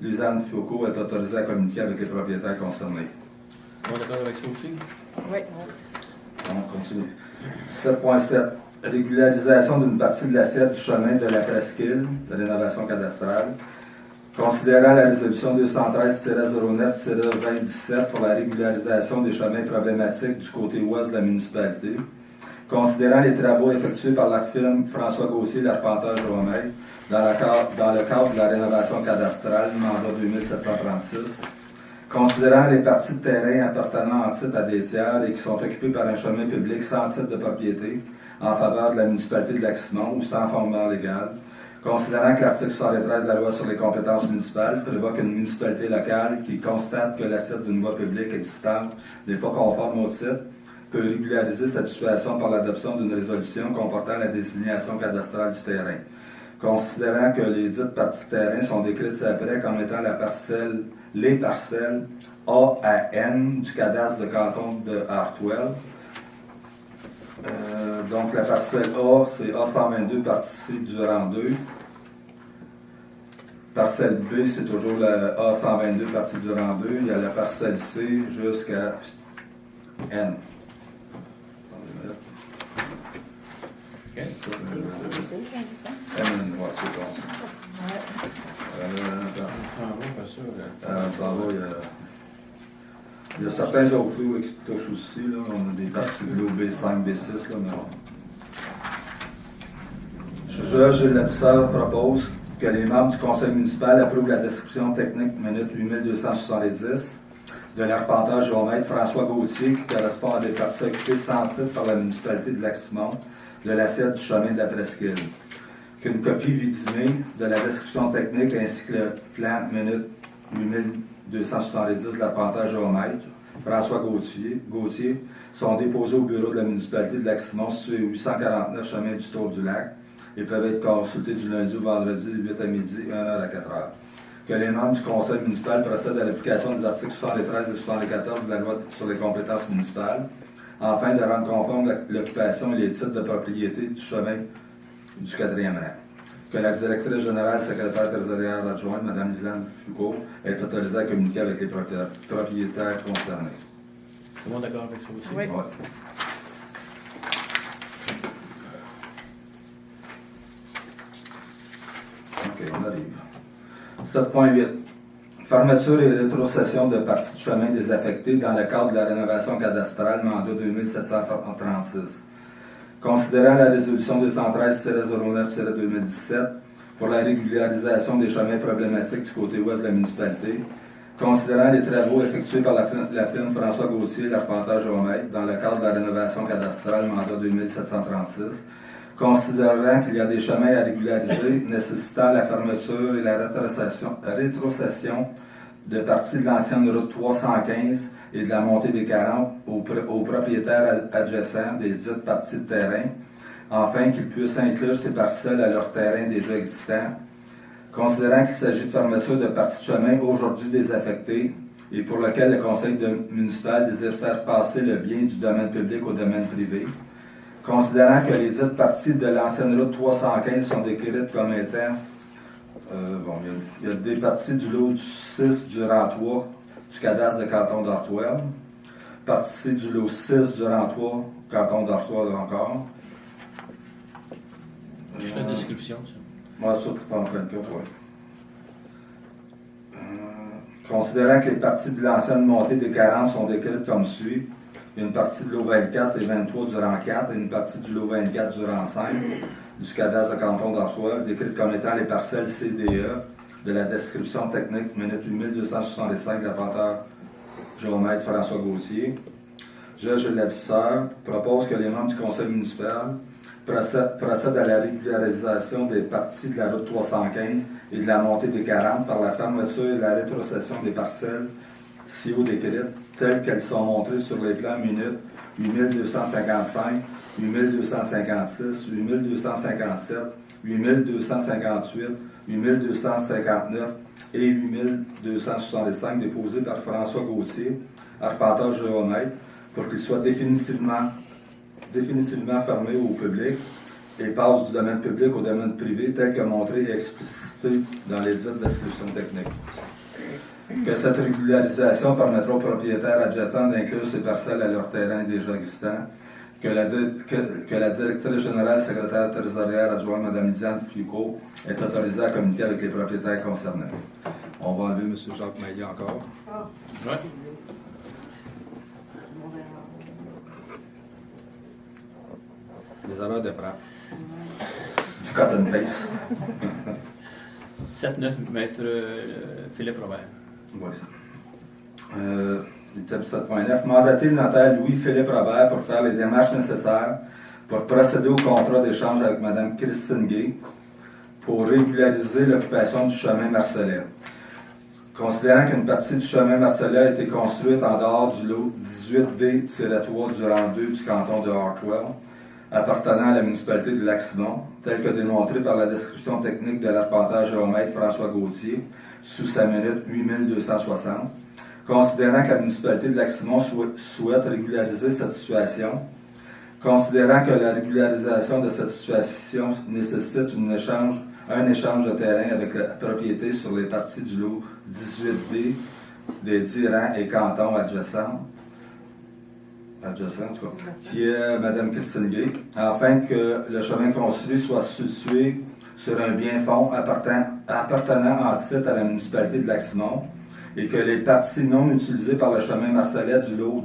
Lisanne Foucault, est autorisée à communiquer avec les propriétaires concernés. On est d'accord avec ça aussi? Oui. On continue. 7.7. Régularisation d'une partie de l'assiette du chemin de la presqu'île de rénovation cadastrale. Considérant la résolution 213-09-2017 pour la régularisation des chemins problématiques du côté ouest de la municipalité, considérant les travaux effectués par la firme François Gauthier, l'arpenteur Joamay, dans le cadre de la rénovation cadastrale, mandat 2736, considérant les parties de terrain appartenant en titre à des tiers et qui sont occupées par un chemin public sans titre de propriété en faveur de la municipalité de Lac-Simon ou sans fondement légal, considérant que l'article 73 de la loi sur les compétences municipales prévoit qu'une municipalité locale qui constate que l'assiette d'une voie publique existante n'est pas conforme au titre peut régulariser cette situation par l'adoption d'une résolution comportant la désignation cadastrale du terrain. Considérant que les dites parties de terrain sont décrites ci-après comme étant les parcelles A à N du cadastre de canton de Hartwell. Donc la parcelle A, c'est A122 partie du rang 2. Parcelle B, c'est toujours la A122 partie du rang 2. Il y a la parcelle C jusqu'à N. OK. N, ouais, c'est bon. Il y a certains autres lots qui touchent aussi. Là. On a des parties de l'eau B5, B6. Là, mais Gilles Latisseur propose que les membres du conseil municipal approuvent la description technique minute 8270 de l'arpenteur géomètre François Gauthier qui correspond à des parties occupées sans titre par la municipalité de Lac-Simon de l'assiette du chemin de la presqu'île. Qu'une copie vidimée de la description technique ainsi que le plan minute 8270 de l'arpenteur géomètre François Gauthier sont déposés au bureau de la municipalité de Lac-Simon situé au 849 chemin du Tour du Lac et peuvent être consultés du lundi au vendredi de 8 à midi et 1h à 4h. Que les membres du conseil municipal procèdent à l'application des articles 73 et 74 de la loi sur les compétences municipales afin de rendre conforme l'occupation et les titres de propriété du chemin du 4e rang. Que la directrice générale et secrétaire trésorière adjointe, Mme Lisanne Foucault, est autorisée à communiquer avec les propriétaires concernés. Tout le monde d'accord avec ça aussi? Oui. Ouais. OK, on arrive. 7.8. Fermeture et rétrocession de parties de chemin désaffectées dans le cadre de la rénovation cadastrale, mandat 2736. Considérant la résolution 213-09-2017 pour la régularisation des chemins problématiques du côté ouest de la municipalité, considérant les travaux effectués par la firme François Gauthier, l'arpenteur géomètre, dans le cadre de la rénovation cadastrale, mandat 2736, considérant qu'il y a des chemins à régulariser nécessitant la fermeture et la rétrocession de parties de l'ancienne route 315 et de la montée des 40 aux propriétaires adjacents des dites parties de terrain, afin qu'ils puissent inclure ces parcelles à leur terrain déjà existant, considérant qu'il s'agit de fermeture de parties de chemin aujourd'hui désaffectées et pour lequel le conseil municipal désire faire passer le bien du domaine public au domaine privé, considérant que les dites parties de l'ancienne route 315 sont décrites comme étant, il y a des parties du lot du 6 du rang 3 du cadastre de canton d'Hartwell, partie du lot 6 du rang 3 canton d'Hartwell encore. C'est la description, ça. Moi, ça, pour en fin de compte, oui. Considérant que les parties de l'ancienne montée des 40 sont décrites comme suit, il y a une partie de l'eau 24 et 23 du rang 4 et une partie du lot 24 du rang 5 du cadastre de canton d'Hartwell, décrites comme étant les parcelles CDE de la description technique minute 8265 de l'arpenteur géomètre François Gauthier. Gilles Latisseur propose que les membres du conseil municipal procède à la régularisation des parties de la route 315 et de la montée des 40 par la fermeture et la rétrocession des parcelles ci-haut décrites, telles qu'elles sont montrées sur les plans minutes 8255, 8256, 8257, 8258, 8259 et 8265 déposés par François Gauthier, arpenteur géomètre, pour qu'ils soient définitivement fermés au public et passent du domaine public au domaine privé tel que montré et explicité dans les dites descriptions techniques. Que cette régularisation permettra aux propriétaires adjacents d'inclure ces parcelles à leur terrain déjà existant, que la directrice générale secrétaire trésorière adjointe Mme Lisiane Foucault est autorisée à communiquer avec les propriétaires concernés. On va enlever M. Jacques Maillet encore. Ouais. Les erreurs de frappe. Du cut and paste. 7-9, maître Philippe Robert. Oui. Item 7.9. Mandater le notaire Louis-Philippe Robert pour faire les démarches nécessaires pour procéder au contrat d'échange avec Mme Christine Gay pour régulariser l'occupation du chemin Marcellet. Considérant qu'une partie du chemin Marcellet a été construite en dehors du lot 18D-3 du rang 2 du canton de Hartwell, appartenant à la municipalité de Lac-Simon, tel que démontré par la description technique de l'arpenteur géomètre François Gauthier, sous sa minute 8260, considérant que la municipalité de Lac-Simon souhaite régulariser cette situation, considérant que la régularisation de cette situation nécessite un échange de terrain avec la propriété sur les parties du lot 18D des 10 rangs et cantons adjacents, en tout cas, qui est Mme Christine Gay, afin que le chemin construit soit situé sur un bien fond appartenant en titre à la municipalité de Lac-Simon et que les parties non utilisées par le chemin Marcellet du lot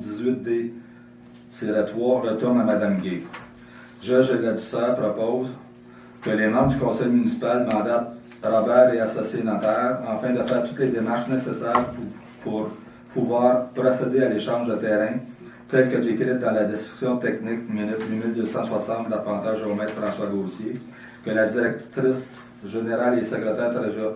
18D-3 retournent à Mme Gay. Judge Ladouceur propose que les membres du conseil municipal mandatent Robert et associés notaires afin de faire toutes les démarches nécessaires pour pouvoir procéder à l'échange de terrain tel que décrite dans la description technique minute 8260 de l'arpenteur géomètre François Gauthier, que la directrice générale et secrétaire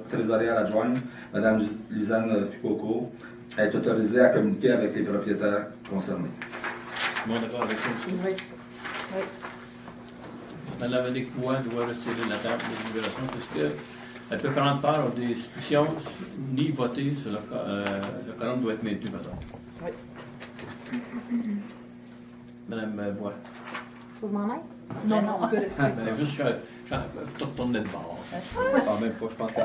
trésorière adjointe, Mme Lisiane Foucault, est autorisée à communiquer avec les propriétaires concernés. Bon, d'accord avec ça aussi? Oui. Oui. Mme Vanique doit retirer la table de délibération puisqu'elle peut prendre part aux discussions ni voter sur le quorum doit être maintenu, pardon. Oui. Madame Bois. Faut que je m'en aille? Non, tu peux rester. Ben, juste, je retourner de bord. Quand même pas, je pense que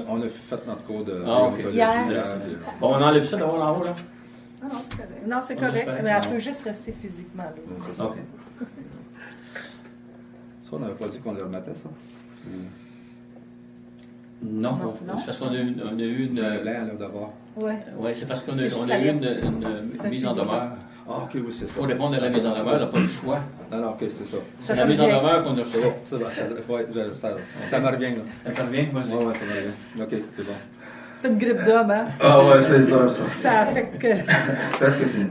on a fait notre cours de Hier. Bon, on enlève ça d'abord en haut, là? Non, c'est correct. Non, c'est On correct, espère. mais elle peut juste rester physiquement là. OK. Ça, on n'avait pas dit qu'on le remettait, ça? Non, c'est parce qu'on a eu une. Blanc, là, d'abord. Oui. Oui, c'est parce qu'on a juste eu la une mise en demeure. Ah, ok, oui, c'est Il ça. faut répondre à la mise en demeure, on n'a pas le choix. Non, ok, c'est ça. C'est la mise en demeure qu'on a reçue. Ça me revient, là. Ça te revient, vas-y. Ouais, ça me revient. Ok, c'est bon. C'est une grippe d'homme, hein? Ah ouais, c'est ça, ça. Ça affecte que. Presque fini.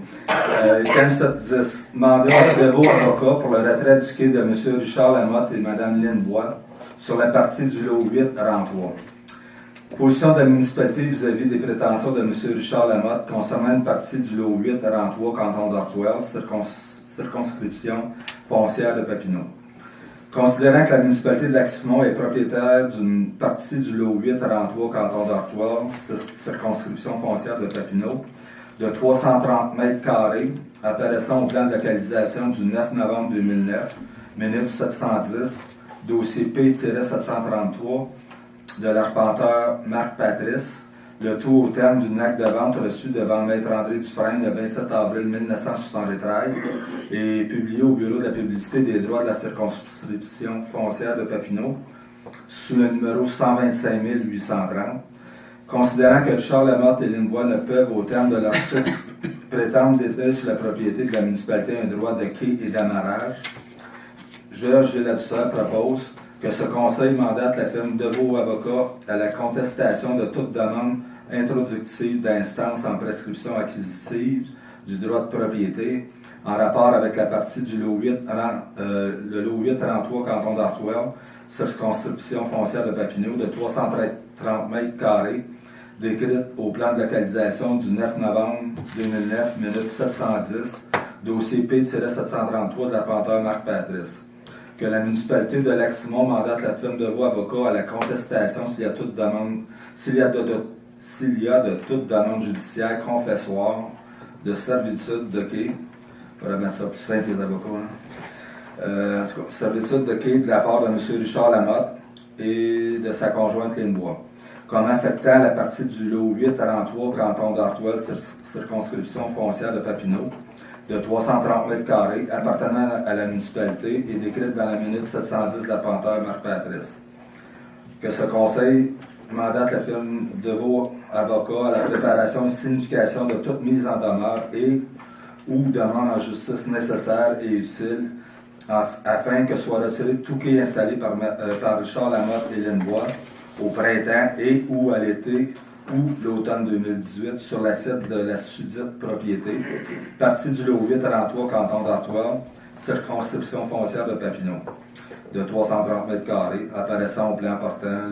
Item 7.10. Mandat de vos avocats pour le retrait du quai de M. Richard Lamotte et Mme Lynne Bois sur la partie du lot 8, rang 3. Position de la municipalité vis-à-vis des prétentions de M. Richard Lamotte concernant une partie du lot 8, rang 3, canton d'Hartwell, circonscription foncière de Papineau. Considérant que la municipalité de Lac-Simon est propriétaire d'une partie du lot 8, rang 3, canton d'Hartwell, circonscription foncière de Papineau, de 330 mètres carrés, apparaissant au plan de localisation du 9 novembre 2009, minute 710, dossier P-733, de l'arpenteur Marc Patrice, le tout au terme d'une acte de vente reçue devant Maître André Dufresne le 27 avril 1973 et publié au Bureau de la publicité des droits de la circonscription foncière de Papineau sous le numéro 125 830. Considérant que Richard Lamotte et Lynne Bois ne peuvent, au terme de leur suite, prétendre détenir sur la propriété de la municipalité un droit de quai et d'amarrage, Georges Ladouceur propose que ce conseil mandate la firme Deveau Avocats à la contestation de toute demande introductive d'instance en prescription acquisitive du droit de propriété en rapport avec la partie du lot 8, le lot 8 33 canton d'Artois, circonscription foncière de Papineau, de 330 mètres carrés, décrite au plan de localisation du 9 novembre 2009, minute 710, dossier P-733 de l'arpenteur Marc Patrice. Que la municipalité de Lac-Simon mandate la firme de voix avocat à la contestation s'il y a de toute demande judiciaire confessoire de servitude de quai. Il faudrait mettre ça plus simple, les avocats. En tout cas, servitude de quai de la part de M. Richard Lamotte et de sa conjointe Lynne-Bois, comme affectant la partie du lot 8-33 canton d'Artois, circonscription foncière de Papineau, de 330 mètres carrés, appartenant à la municipalité et décrite dans la minute 710 de l'arpenteur Marc Patrice. Que ce conseil mandate la firme de vos avocats à la préparation et signification de toute mise en demeure et ou demande en justice nécessaire et utile afin que soit retiré tout quai installé par Richard Lamotte et Lynne-Bois au printemps et ou à l'été ou l'automne 2018 sur la site de la sudite propriété, partie du lot 8-33 canton d'Artois, circonscription foncière de Papineau, de 330 mètres carrés, apparaissant au plan portant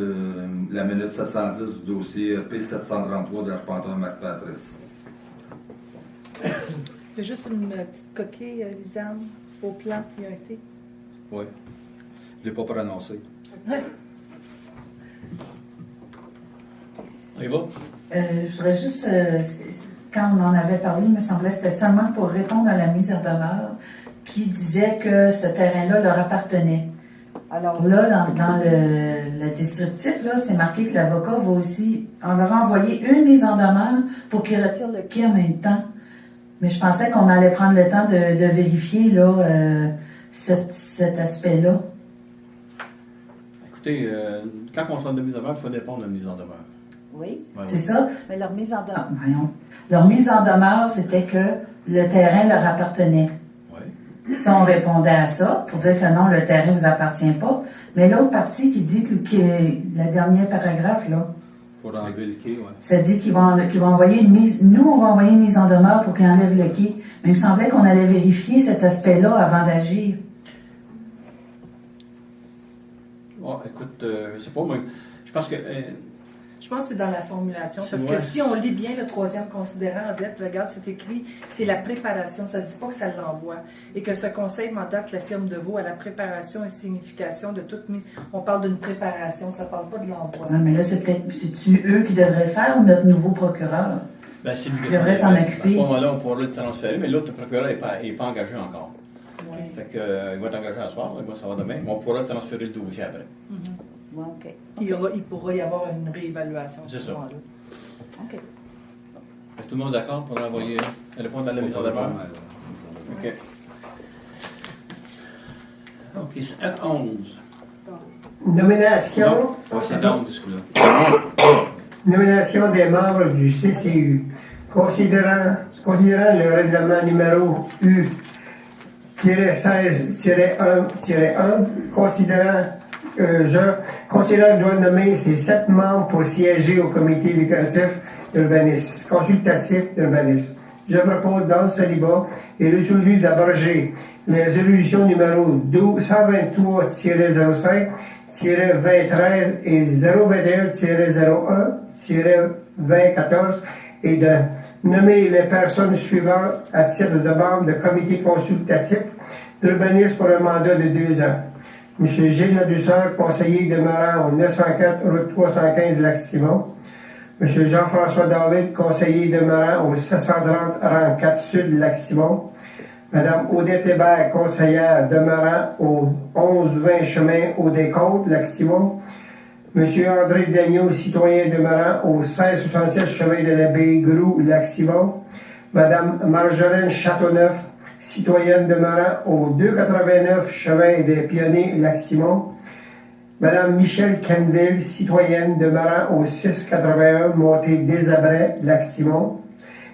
la minute 710 du dossier P-733 de l'arpenteur Marc Patrice. Il y a juste une petite coquille, Lisanne, au plan, il y a un T. Oui. Je ne l'ai pas prononcé. On y va? Je voudrais juste, quand on en avait parlé, il me semblait que c'était seulement pour répondre à la mise en demeure qui disait que ce terrain-là leur appartenait. Alors là, dans le descriptif, là, c'est marqué que l'avocat va aussi, on leur a envoyé une mise en demeure pour qu'ils retirent le quai en même temps. Mais je pensais qu'on allait prendre le temps de vérifier là, cet aspect-là. Écoutez, quand on sort de mise en demeure, il faut dépendre de mise en demeure. Oui, Ouais, c'est oui. ça. Mais leur mise en demeure. Voyons. Leur mise en demeure, c'était que le terrain leur appartenait. Oui. Ça, on répondait à ça pour dire que non, le terrain ne vous appartient pas. Mais l'autre partie qui dit que la dernière paragraphe, là, Pour enlever le quai, oui. ça dit qu'ils vont envoyer une mise. Nous, on va envoyer une mise en demeure pour qu'ils enlèvent le quai. Mais il me semblait qu'on allait vérifier cet aspect-là avant d'agir. Bon, écoute, je sais pas, moi, je pense que... Je pense que c'est dans la formulation. C'est Parce moi. que si on lit bien le troisième considérant en dette, regarde, c'est écrit, c'est la préparation. Ça ne dit pas que ça l'envoie. Et que ce conseil mandate la firme de Vaux à la préparation et signification de toute mise. On parle d'une préparation, ça ne parle pas de l'envoi. Ouais, mais là, c'est-tu eux qui devraient le faire ou notre nouveau procureur? Ben, c'est Il devrait s'en À occuper. ce moment-là, on pourra le transférer, mais l'autre procureur n'est pas engagé encore. Ouais. Fait que, il va être engagé à soir, il va savoir demain, mais on pourra transférer le dossier après. Ouais, OK. Il pourra y avoir une réévaluation. C'est ça. OK. Est-ce que tout le monde est d'accord pour envoyer répondre à la mise en demeure? OK. OK, c'est à 11. Nomination. Non, c'est dans ce coup-là. Nomination des membres du CCU. Considérant le règlement numéro U-16-1-1, considérant que je dois nommer ces 7 membres pour siéger au comité consultatif d'urbanisme. Je propose dans ce débat et résolu d'abroger les résolutions numéro 123-05, 2013 et 021-01-2014 et de nommer les personnes suivantes à titre de membre de comité consultatif d'urbanisme pour un mandat de 2 ans. M. Gilles Ladouceur, conseiller demeurant au 904 route 315 Lac-Simon. M. Jean-François David, conseiller demeurant au 730 rang 4 Sud Lac-Simon. Mme Odette Hébert, conseillère demeurant au 11-20 chemin au Descôtes, Lac-Simon. M. André Dagneau, citoyen demeurant au 1667 chemin de l'Abbaye Groux, Lac-Simon. Mme Marjolaine Châteauneuf, citoyenne demeurant au 289 chemin des Pionniers, Lac-Simon. Mme Michelle Canville, citoyenne demeurant au 681 montée des Abrais, Lac-Simon.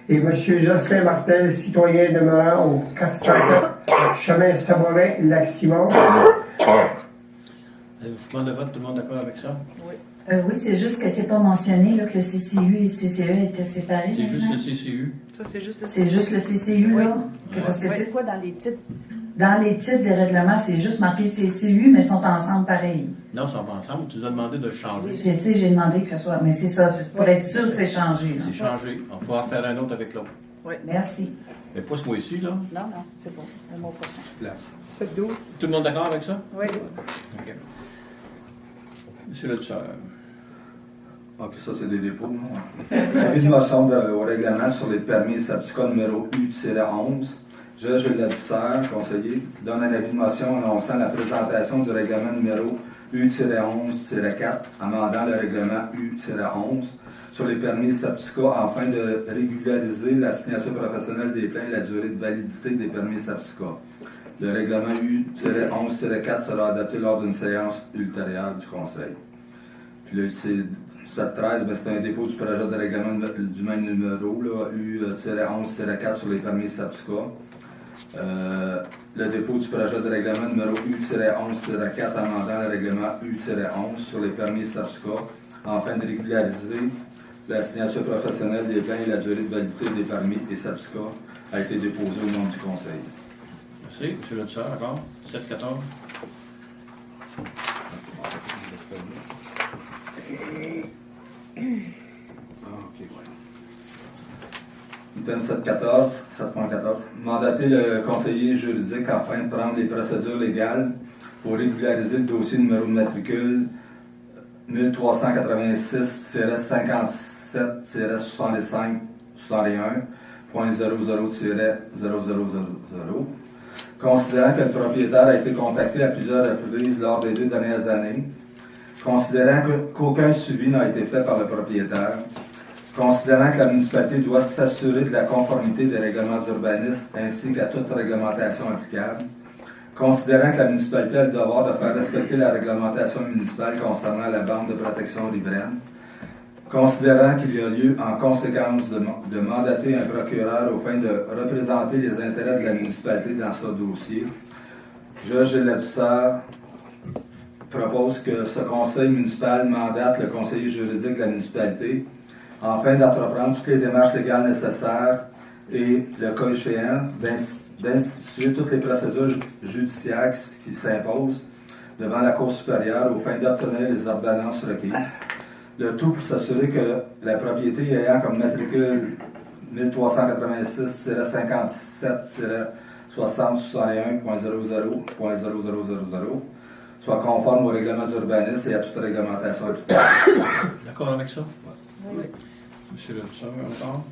Et M. Jocelyn Martel, citoyen demeurant au 404 chemin Saborin, Lac-Simon. Je demande de vote, tout le monde d'accord avec ça? Oui. Oui, c'est juste que c'est pas mentionné là, que le CCU et le CCE étaient séparés. C'est juste maintenant. le CCU. Ça, c'est juste le C'est juste le CCU, Oui. là. Parce que, tu C'est sais, quoi dans les titres? dans les titres des règlements, c'est juste marqué CCU, mais ils sont ensemble pareil. Non, ils sont pas ensemble. Tu nous as demandé de le changer. Je sais, j'ai demandé que ce soit, mais c'est ça, c'est pour être sûr que c'est changé. là. C'est changé. Il va faire un autre avec l'autre. Merci. Mais pas ce mois-ci, là. Non, non, c'est bon. Le mois prochain. Place. 7-12. Tout le monde d'accord avec ça? Oui. OK. Monsieur le tuteur. Ok, ça c'est des dépôts. Avis de motion au règlement sur les permis SAPSICA numéro U-11. Je l'adduceur, conseiller, donne un avis de motion annonçant la présentation du règlement numéro U-11-4, amendant le règlement U-11 sur les permis SAPSICA afin de régulariser la signature professionnelle des plans et la durée de validité des permis SAPSICA. Le règlement U-11-4 sera adopté lors d'une séance ultérieure du Conseil. Puis là, c'est 713, ben, c'est un dépôt du projet de règlement du même numéro, U-11-4 sur les permis SAPSICA. Le dépôt du projet de règlement numéro U-11-4 amendant le règlement U-11 sur les permis SAPSICA afin de régulariser la signature professionnelle des plans et la durée de validité des permis et SAPSICA a été déposé au nom du Conseil. Merci. Monsieur le tuteur, d'accord? 7-14. Item 7.14. Mandater le conseiller juridique afin de prendre les procédures légales pour régulariser le dossier numéro de matricule 1386-57-65-61.00-0000. Considérant que le propriétaire a été contacté à plusieurs reprises lors des 2 dernières années, considérant qu'aucun suivi n'a été fait par le propriétaire, considérant que la municipalité doit s'assurer de la conformité des règlements d'urbanisme ainsi qu'à toute réglementation applicable, considérant que la municipalité a le devoir de faire respecter la réglementation municipale concernant la bande de protection riveraine, considérant qu'il y a lieu en conséquence de mandater un procureur au fin de représenter les intérêts de la municipalité dans ce dossier, Gilles Ladouceur propose que ce conseil municipal mandate le conseiller juridique de la municipalité afin d'entreprendre toutes les démarches légales nécessaires et, le cas échéant, d'instituer toutes les procédures judiciaires qui s'imposent devant la Cour supérieure aux fins d'obtenir les ordonnances requises. Le tout pour s'assurer que la propriété ayant comme matricule 1386-57-60-61.00.0000 soit conforme au règlement d'urbanisme et à toute réglementation applicable. D'accord avec ça? Oui. Monsieur le tuteur, encore?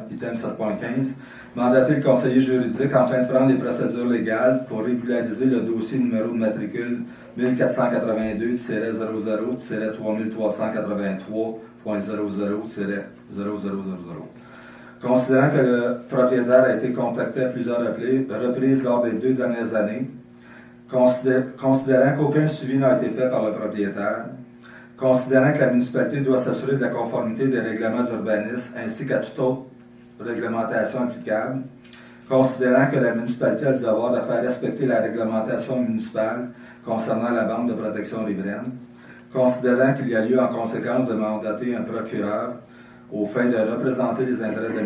Item 7.15. Mandater le conseiller juridique afin de prendre les procédures légales pour régulariser le dossier numéro de matricule 1482-00-33.00-0000. Considérant que le propriétaire a été contacté à plusieurs reprises lors des 2 dernières années, considérant qu'aucun suivi n'a été fait par le propriétaire, considérant que la municipalité doit s'assurer de la conformité des règlements d'urbanisme ainsi qu'à toute autre réglementation applicable, considérant que la municipalité a le devoir de faire respecter la réglementation municipale concernant la bande de protection riveraine, considérant qu'il y a lieu en conséquence de mandater un procureur aux fins de représenter les intérêts de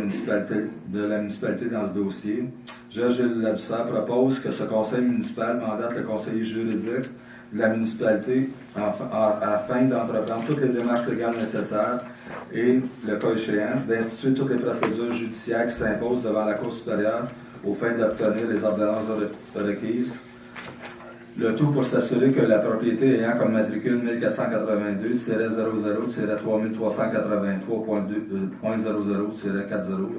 la municipalité dans ce dossier, Gilles Ladouceur propose que ce conseil municipal mandate le conseiller juridique de la municipalité afin d'entreprendre toutes les démarches légales nécessaires et, le cas échéant, d'instituer toutes les procédures judiciaires qui s'imposent devant la Cour supérieure aux fins d'obtenir les ordonnances requises. Le tout pour s'assurer que la propriété ayant comme matricule 1482-00-33.83.00-40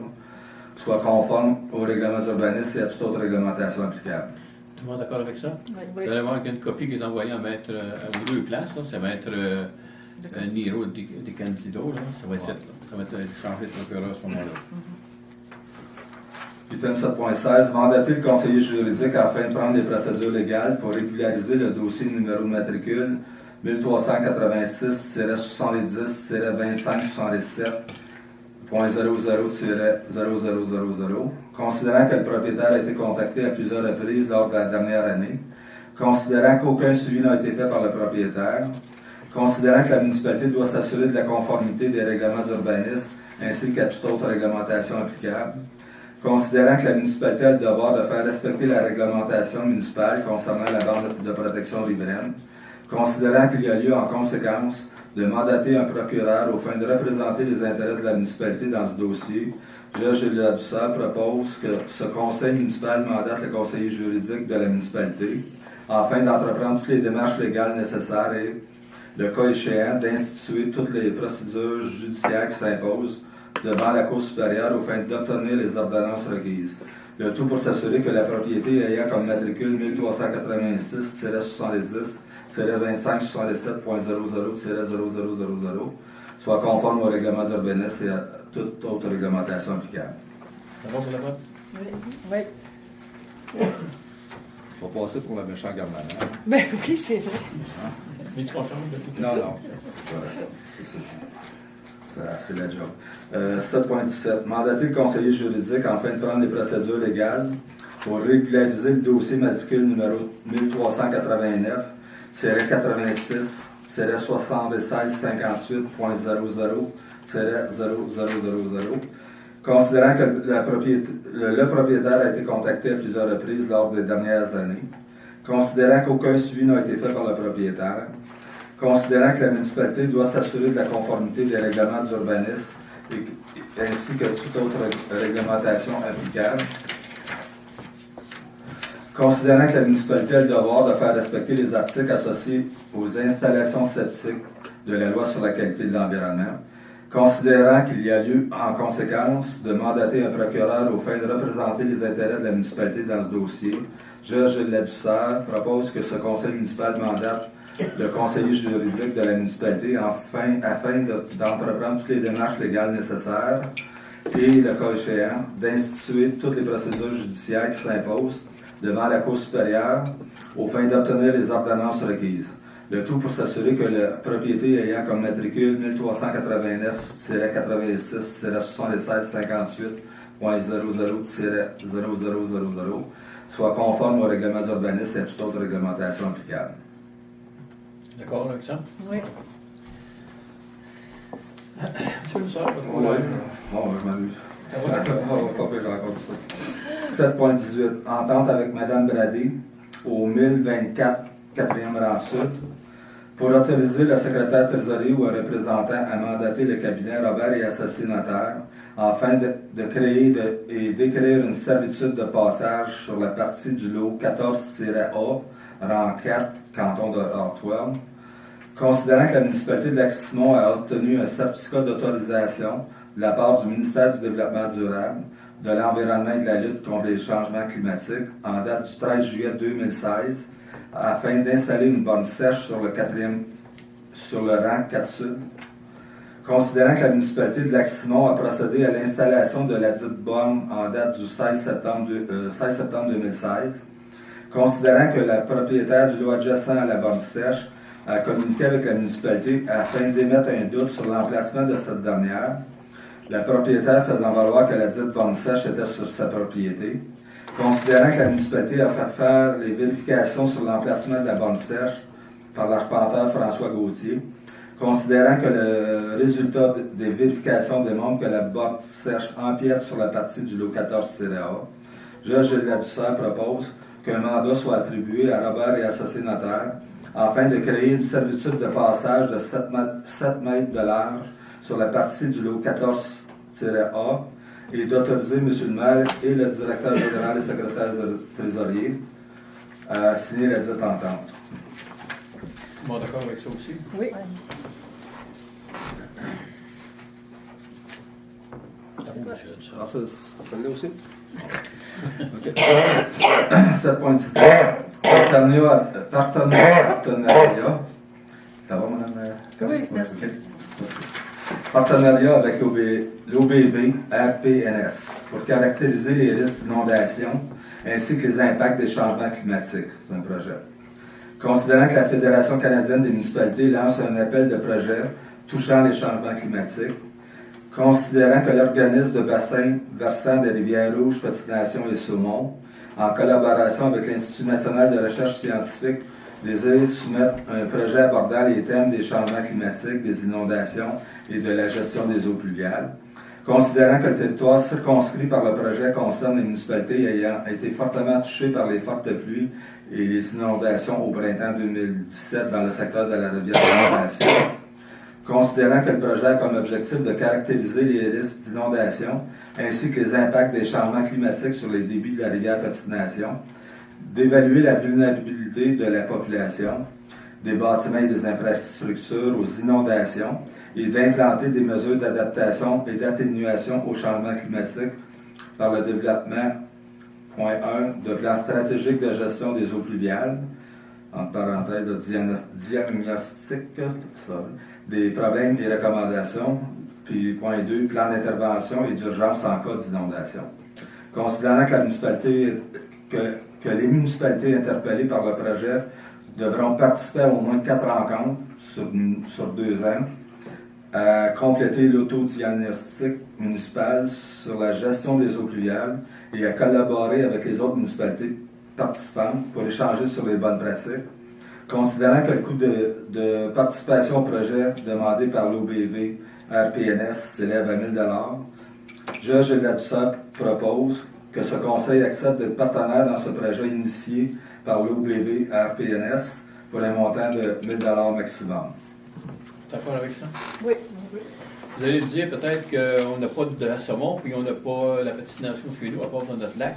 soit conforme au règlement d'urbanisme et à toute autre réglementation applicable. Tout le monde d'accord avec ça? Oui. Vous allez voir qu'il y a une copie qui est envoyée à maître aux 2 places. Là. C'est maître Niro des Candido. Là. Ça va être fait. Là. Ça va être changé de procureur à ce moment-là. Item 7.16. Mandater le conseiller juridique afin de prendre les procédures légales pour régulariser le dossier numéro de matricule 1386-7077.00-0000, considérant que le propriétaire a été contacté à plusieurs reprises lors de la dernière année, considérant qu'aucun suivi n'a été fait par le propriétaire, Considérant que la municipalité doit s'assurer de la conformité des règlements d'urbanisme ainsi qu'à toute autre réglementation applicable. Considérant que la municipalité a le devoir de faire respecter la réglementation municipale concernant la bande de protection riveraine. Considérant qu'il y a lieu en conséquence de mandater un procureur aux fins de représenter les intérêts de la municipalité dans ce dossier, je, Gilles Ladouceur, propose que ce conseil municipal mandate le conseiller juridique de la municipalité afin d'entreprendre toutes les démarches légales nécessaires et, le cas échéant, d'instituer toutes les procédures judiciaires qui s'imposent devant la Cour supérieure aux fins d'obtenir les ordonnances requises. Le tout pour s'assurer que la propriété ayant comme matricule 1386-2577.000000 soit conforme au règlement d'urbanisme et à toute autre réglementation applicable. C'est bon pour la vote? Oui. On va passer pour la méchante garde-malade. Ben oui, c'est vrai. Mais tu confirmes depuis tout Non. C'est la job. 7.17. Mandater le conseiller juridique afin de prendre les procédures légales pour régulariser le dossier matricule numéro 1386-7658.00-0000. Considérant que le propriétaire a été contacté à plusieurs reprises lors des dernières années. Considérant qu'aucun suivi n'a été fait par le propriétaire. Considérant que la municipalité doit s'assurer de la conformité des règlements d'urbanisme ainsi que toute autre réglementation applicable. Considérant que la municipalité a le devoir de faire respecter les articles associés aux installations sceptiques de la loi sur la qualité de l'environnement. Considérant qu'il y a lieu, en conséquence, de mandater un procureur aux fins de représenter les intérêts de la municipalité dans ce dossier, je, Gilles Ladouceur, propose que ce conseil municipal mandate le conseiller juridique de la municipalité afin d'entreprendre toutes les démarches légales nécessaires et, le cas échéant, d'instituer toutes les procédures judiciaires qui s'imposent devant la Cour supérieure aux fins d'obtenir les ordonnances requises. Le tout pour s'assurer que la propriété ayant comme matricule 1389-7658.000000 soit conforme au règlement d'urbanisme et à toute autre réglementation applicable. D'accord avec ça? Oui. Monsieur le sort, votre Oui. Bon, je m'amuse. On va faire encore ça. 7.18. Entente avec Mme Brady au 1024 4e rang sud pour autoriser le secrétaire trésorier ou un représentant à mandater le cabinet Robert et Associés notaires afin de créer et d'écrire une servitude de passage sur la partie du lot 14-A, rang 4, canton de Hartwell. Considérant que la municipalité de Lac-Simon a obtenu un certificat d'autorisation de la part du ministère du Développement durable, de l'Environnement et de la lutte contre les changements climatiques en date du 13 juillet 2016 afin d'installer une borne sèche sur le rang 4 Sud. Considérant que la municipalité de Lac-Simon a procédé à l'installation de la dite borne en date du 16 septembre 2016, considérant que la propriétaire du lot adjacent à la borne sèche a communiqué avec la municipalité afin d'émettre un doute sur l'emplacement de cette dernière, la propriétaire faisant valoir que la dite borne sèche était sur sa propriété, considérant que la municipalité a fait faire les vérifications sur l'emplacement de la borne sèche par l'arpenteur François Gauthier, considérant que le résultat des vérifications démontre que la borne sèche empiète sur la partie du lot 14-A, je, Gilles Ladouceur, propose qu'un mandat soit attribué à Robert et Associés notaires afin de créer une servitude de passage de 7 mètres de large sur la partie du lot 14-A et d'autoriser M. le maire et le directeur général et secrétaire trésorier à signer la dite entente. Bon, d'accord avec ça aussi? Oui. À vous, monsieur Ladouceur. Alors, celui-là aussi? OK. 7.17. Partenariat. Ça va, madame? Oui, merci. Okay. Merci. Partenariat avec l'OBV RPNS pour caractériser les risques d'inondation ainsi que les impacts des changements climatiques. C'est un projet. Considérant que la Fédération canadienne des municipalités lance un appel de projet touchant les changements climatiques, considérant que l'organisme de bassin versant des rivières Rouges, Patination et Saumon, en collaboration avec l'Institut national de recherche scientifique désire soumettre un projet abordant les thèmes des changements climatiques, des inondations et de la gestion des eaux pluviales. Considérant que le territoire circonscrit par le projet concerne les municipalités ayant été fortement touchées par les fortes pluies et les inondations au printemps 2017 dans le secteur de la rivière d'inondation. Considérant que le projet a comme objectif de caractériser les risques d'inondation ainsi que les impacts des changements climatiques sur les débits de la rivière Petite-Nation, d'évaluer la vulnérabilité de la population, des bâtiments et des infrastructures aux inondations et d'implanter des mesures d'adaptation et d'atténuation au changement climatique par le développement, point 1, de plans stratégiques de gestion des eaux pluviales, entre parenthèses, de diagnostic, des problèmes et recommandations, puis point 2, plan d'intervention et d'urgence en cas d'inondation. Considérant que la municipalité, que les municipalités interpellées par le projet devront participer à au moins 4 rencontres sur 2 ans, à compléter l'autodiagnostic municipal sur la gestion des eaux pluviales et à collaborer avec les autres municipalités participantes pour échanger sur les bonnes pratiques. Considérant que le coût de participation au projet demandé par l'OBV RPNS s'élève à 1 000 $, Gilles Ladouceur propose que ce conseil accepte d'être partenaire dans ce projet initié par l'OBV RPNS pour un montant de 1 000 $ maximum. Tu es d'accord avec ça? Oui. Vous allez me dire peut-être qu'on n'a pas de saumon, puis on n'a pas la Petite-Nation chez nous, à part dans notre lac,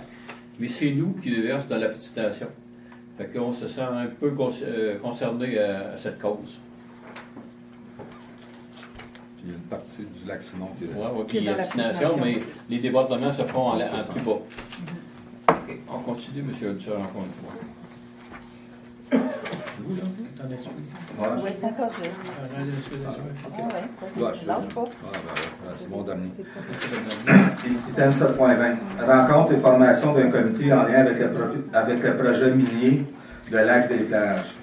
mais c'est nous qui déversons dans la Petite-Nation. Fait qu'on se sent un peu concerné à cette cause. Il y a une partie du lac Simon qui est là. Oui, puis il y a la Petite-Nation, mais les débordements se font en plus bas. OK. On continue, M. Hudsard, encore une fois. C'est vous, là? T'en es-tu? Oui, c'est encore vrai. OK. Ouais, lâche pas. C'est mon dernier. Item 7.20. Rencontre et formation d'un comité en lien avec le projet minier de Lac des Plages.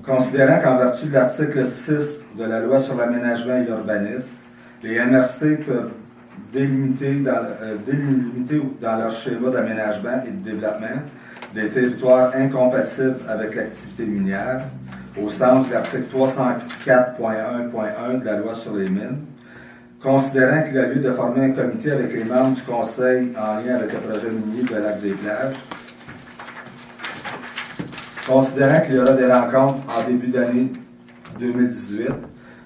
Considérant qu'en vertu de l'article 6 de la Loi sur l'aménagement et l'urbanisme, les MRC peuvent délimiter dans leur schéma d'aménagement et de développement des territoires incompatibles avec l'activité minière, au sens de l'article 304.1.1 de la Loi sur les mines, considérant qu'il a lieu de former un comité avec les membres du Conseil en lien avec le projet minier de Lac des Plages, considérant qu'il y aura des rencontres en début d'année 2018,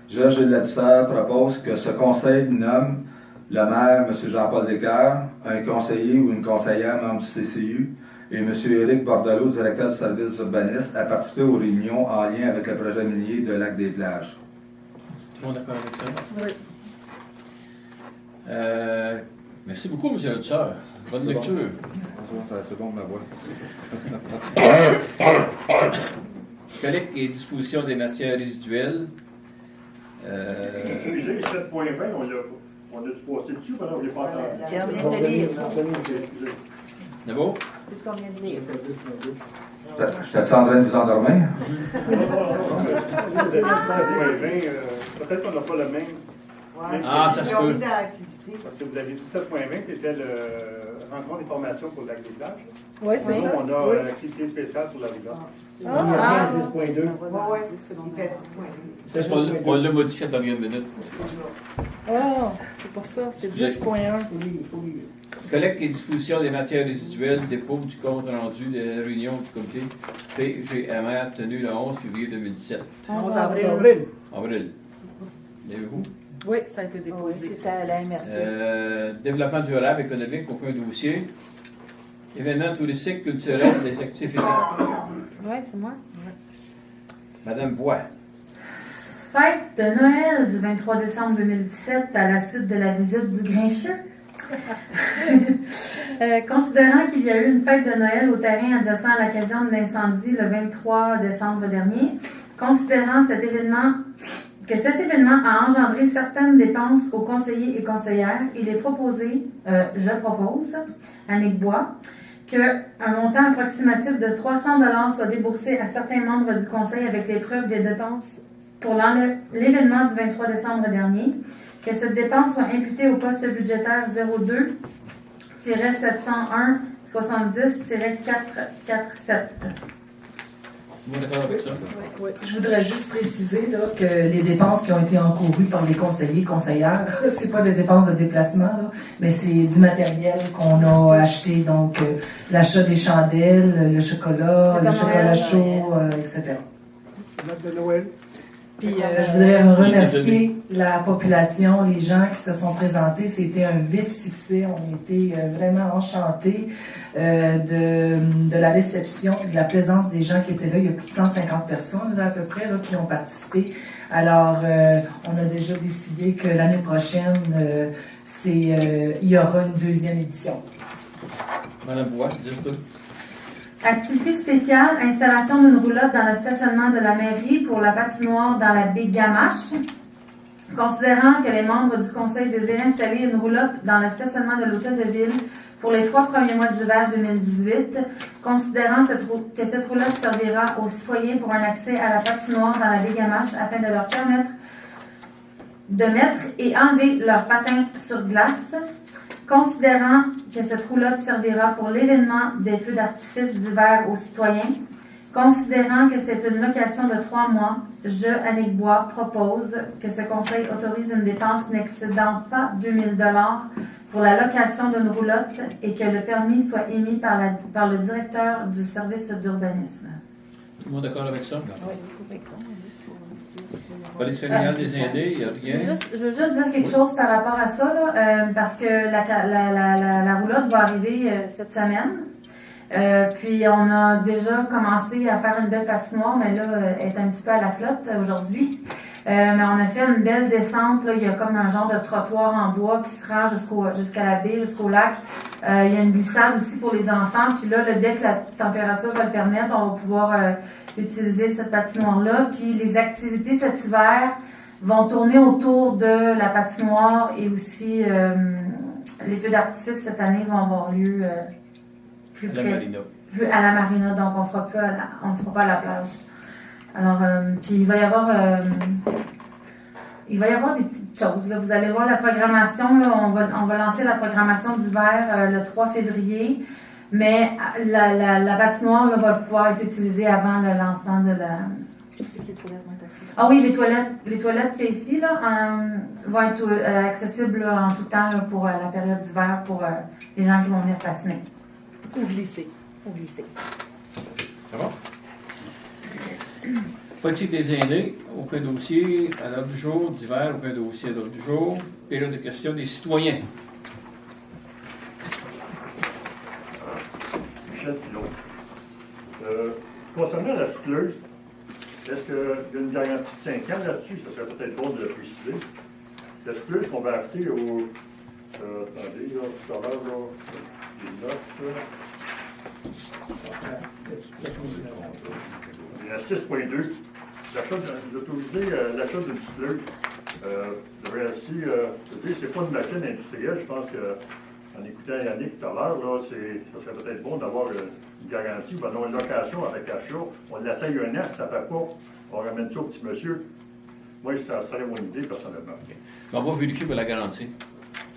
Gilles Ladouceur propose que ce conseil nomme le maire, M. Jean-Paul Descaires, un conseiller ou une conseillère membre du CCU, et M. Éric Bordelot, directeur du service d'urbanisme, à participer aux réunions en lien avec le projet minier de Lac des Plages. Tout le monde d'accord avec ça? Oui. Merci beaucoup, M. Hudsard. Bonne lecture. C'est bon, ma voix. Collecte et disposition des matières résiduelles. Excusez, 7.20, on a dû passer dessus, mais là, on n'est pas entendu. Puis on vient de lire. Excusez. D'abord? C'est ce qu'on vient de lire. J'étais en train de vous endormir? Non, vous avez dit 7.20, peut-être qu'on n'a pas le même. Ah, ça se peut. Parce que vous avez dit 7.20, c'était le rencontre des formations pour le Lac des Plages. Oui, c'est Nous, ça. on a une activité spéciale pour la rivière. Ah, 10.2. Parce qu'on l'a modifié à la dernière minute. Oh, c'est pour ça, c'est Excusez. 10.1. Collecte et disposition des matières résiduelles, dépôt du compte rendu de la réunion du comité PGMR tenu le 11 février 2017. 11 avril. Avril. L'avez-vous? Oui, ça a été oui, déposé. c'était à la MRC. Développement durable économique, aucun dossier. Événements touristiques, culturels, des activités. Oui, c'est moi. Madame Bois. Fête de Noël du 23 décembre 2017 à la suite de la visite du Grincheux. Considérant qu'il y a eu une fête de Noël au terrain adjacent à la caserne d'incendie le 23 décembre dernier, considérant que cet événement a engendré certaines dépenses aux conseillers et conseillères, il est proposé, je propose, Annick Bois, qu'un montant approximatif de 300 $ soit déboursé à certains membres du conseil avec les preuves des dépenses pour l'événement du 23 décembre dernier, que cette dépense soit imputée au poste budgétaire 02-701-70-447. Tout le monde est d'accord avec ça? Oui. Je voudrais juste préciser là, que les dépenses qui ont été encourues par les conseillers et conseillères, c'est pas des dépenses de déplacement, là, mais c'est du matériel qu'on a acheté, donc l'achat des chandelles, le chocolat chaud, etc. Note de Noël. Puis je voudrais remercier la population, les gens qui se sont présentés. C'était un vif succès. On était vraiment enchantés de la réception, de la présence des gens qui étaient là. Il y a plus de 150 personnes là, à peu près là, qui ont participé. Alors, on a déjà décidé que l'année prochaine, il y aura une deuxième édition. Madame Bois, dis-le. Activité spéciale, installation d'une roulotte dans le stationnement de la mairie pour la patinoire dans la baie Gamache. Considérant que les membres du conseil désirent installer une roulotte dans le stationnement de l'hôtel de ville pour les 3 premiers mois d'hiver 2018, considérant que cette roulotte servira aux citoyens pour un accès à la patinoire dans la baie Gamache afin de leur permettre de mettre et enlever leurs patins sur glace. Considérant que cette roulotte servira pour l'événement des feux d'artifice d'hiver aux citoyens, considérant que c'est une location de 3 mois, je, Annick Bois, propose que ce conseil autorise une dépense n'excédant pas 2000 $ pour la location d'une roulotte et que le permis soit émis par le directeur du service d'urbanisme. Tout le monde est d'accord avec ça? Oui. Police familiale des aînés, il n'y a rien? Je veux juste dire quelque chose par rapport à ça, là, parce que la roulotte va arriver cette semaine. Puis on a déjà commencé à faire une belle patinoire, mais là, elle est un petit peu à la flotte aujourd'hui. Mais on a fait une belle descente, là. Il y a comme un genre de trottoir en bois qui se rend jusqu'à la baie, jusqu'au lac. Il y a une glissade aussi pour les enfants. Puis là, dès que la température va le permettre, on va pouvoir utiliser cette patinoire-là. Puis les activités cet hiver vont tourner autour de la patinoire et aussi les feux d'artifice cette année vont avoir lieu plus près, à la marina. Donc on ne fera pas à la plage. Alors, puis il va y avoir des petites choses. Là. Vous allez voir la programmation. Là, on va lancer la programmation d'hiver le 3 février. Mais la patinoire là, va pouvoir être utilisée avant le lancement de la... Ah oui, les toilettes qu'il y a ici là, vont être accessibles là, en tout temps là, pour la période d'hiver pour les gens qui vont venir patiner. Ou glisser. Ça va? Politique des aînés, aucun dossier à l'ordre du jour, d'hiver, aucun dossier à l'ordre du jour. Période de questions des citoyens. Michel Pilot. Concernant la souffleuse, est-ce qu'il y a une garantie de 5 ans là-dessus? Ça serait peut-être bon de le préciser. La souffleuse qu'on va acheter au... attendez, là, tout à l'heure, là, les notes, il y a 6.2. D'autoriser l'achat d'une souffleuse. C'est pas une machine industrielle. Je pense qu'en écoutant Yannick tout à l'heure, ça serait peut-être bon d'avoir une garantie. On va avoir une location avec achat. On l'essaye un an, si ça ne fait pas, on ramène ça au petit monsieur. Moi, ça serait mon idée personnellement. On va vérifier pour la garantie.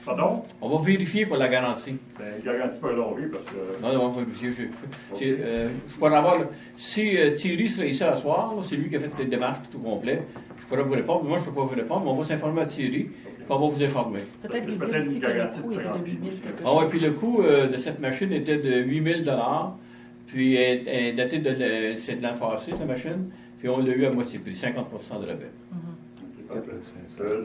Pardon? On va vérifier pour la garantie. Bien, garantie pas longue, parce que... Non, on va vérifier. Je pourrais avoir... Si Thierry serait ici à soir, c'est lui qui a fait les démarches tout complet, je pourrais vous répondre. Moi, je ne peux pas vous répondre, mais on va s'informer à Thierry, puis on va vous informer. Peut-être lui dire aussi que le coût était de 8 000 quelque chose. Ah oui, puis le coût de cette machine était de 8 000 $, puis elle est datée c'est de l'an passé, cette machine, puis on l'a eu à moitié prix, 50% de rabais.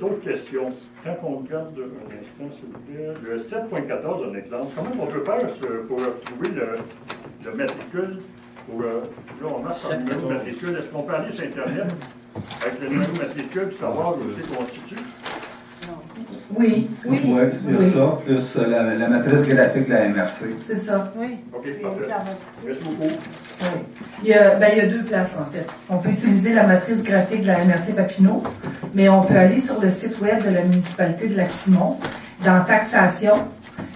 D'autres questions. Quand on regarde un instant, s'il vous plaît, le 7.14, un exemple, comment on peut faire pour trouver le matricule? Là, on marque par numéro de matricule. Est-ce qu'on peut aller sur Internet avec le numéro de matricule pour savoir où c'est qu'on se situe? Oui. Oui, plus ça, plus la matrice graphique de la MRC. C'est ça. Oui. OK, parfait. Merci beaucoup. Oui. Il y a 2 places, en fait. On peut utiliser la matrice graphique de la MRC Papineau, mais on peut aller sur le site web de la municipalité de Lac-Simon. Dans Taxation,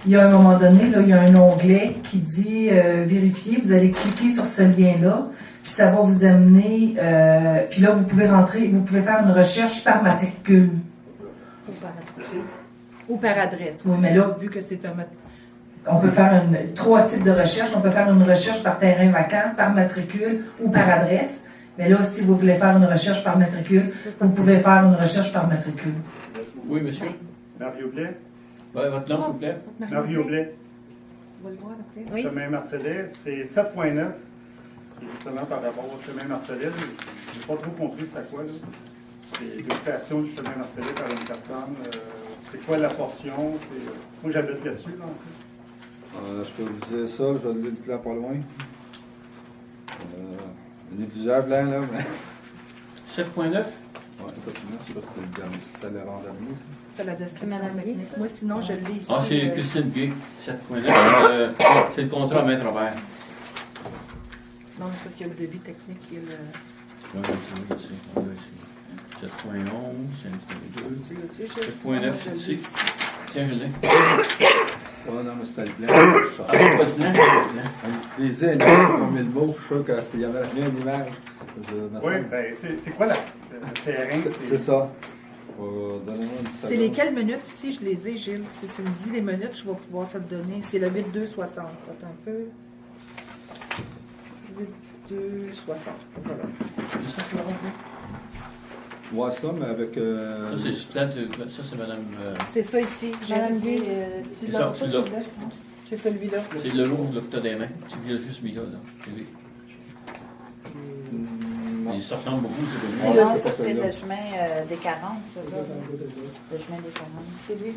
il y a un moment donné, là, il y a un onglet qui dit Vérifier. Vous allez cliquer sur ce lien-là, puis ça va vous amener... puis là, vous pouvez faire une recherche par matricule. Ou par adresse. Oui, mais là... Vu que c'est un... On peut faire 3 types de recherches. On peut faire une recherche par terrain vacant, par matricule ou par adresse. Mais là, si vous voulez faire une recherche par matricule, vous pouvez faire une recherche par matricule. Oui, monsieur. Mario Blais. Ouais, votre nom, s'il vous plaît. Mario Blais. On va le voir après. Oui. Chemin Marcellet, c'est 7.9. C'est justement par rapport au chemin Marcellet. Je n'ai pas trop compris c'est quoi, là. C'est l'occupation du chemin Marcellet par une personne. C'est quoi la portion? Moi, j'habite là-dessus, là, en fait. Je peux vous dire ça, je vais le plan pas loin. Il y a plusieurs plans, là, mais... 7.9? Oui, 7.9, c'est le rendez-vous. C'est la description technique. Moi, sinon, je l'ai ici. Ah, c'est Christine Gay, 7.9. C'est le contrat à Maître Robert. Non, c'est parce qu'il y a le devis technique et le... Non, on ici. 7.11, 5.2, 7.9, c'est ici. Tiens, je l'ai. Ouais, non, mais c'était le plan. Ah, c'est pas de plan? Les dit, elle a mis le mot, je suis sûr qu'il y avait rien d'image. Oui, ben, c'est quoi le terrain? C'est ça. Donnez-moi une C'est lesquelles minutes ici? Je les ai, Gilles. Si tu me dis les minutes, je vais pouvoir te le donner. C'est le 8-2-60. Attends un peu. 8-2-60. Voilà. C'est ça, c'est marrant, oui. Ouais, ça, mais avec... Ça, c'est plate, ça, c'est madame... C'est ça ici. Madame Gay, tu C'est l'as ça, pas tu l'as. celui-là, je pense. C'est celui-là. C'est le rouge, là, que tu as des mains. Tu l'as juste mis là, C'est lui. Il se ressemble beaucoup, c'est C'est comme là, ça, c'est le chemin des 40, ça, là. Le chemin des 40. C'est lui.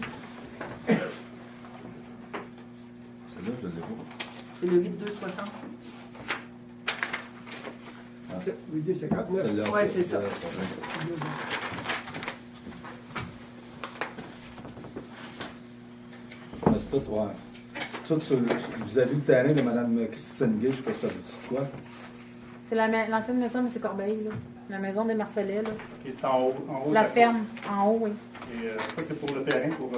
C'est là, je l'ai pas. C'est le 8-2-60. Oui, c'est 59. Ouais, c'est ça. Mais c'est tout, ouais. C'est tout sur vous avez vu le terrain de Mme Christine Gay, je sais pas si ça vous dit quoi. C'est l'ancienne maison de M. Corbeil, là. La maison des Marcellais, là. Et c'est en haut. La ferme, en haut, oui. Et ça, c'est pour le terrain, pour...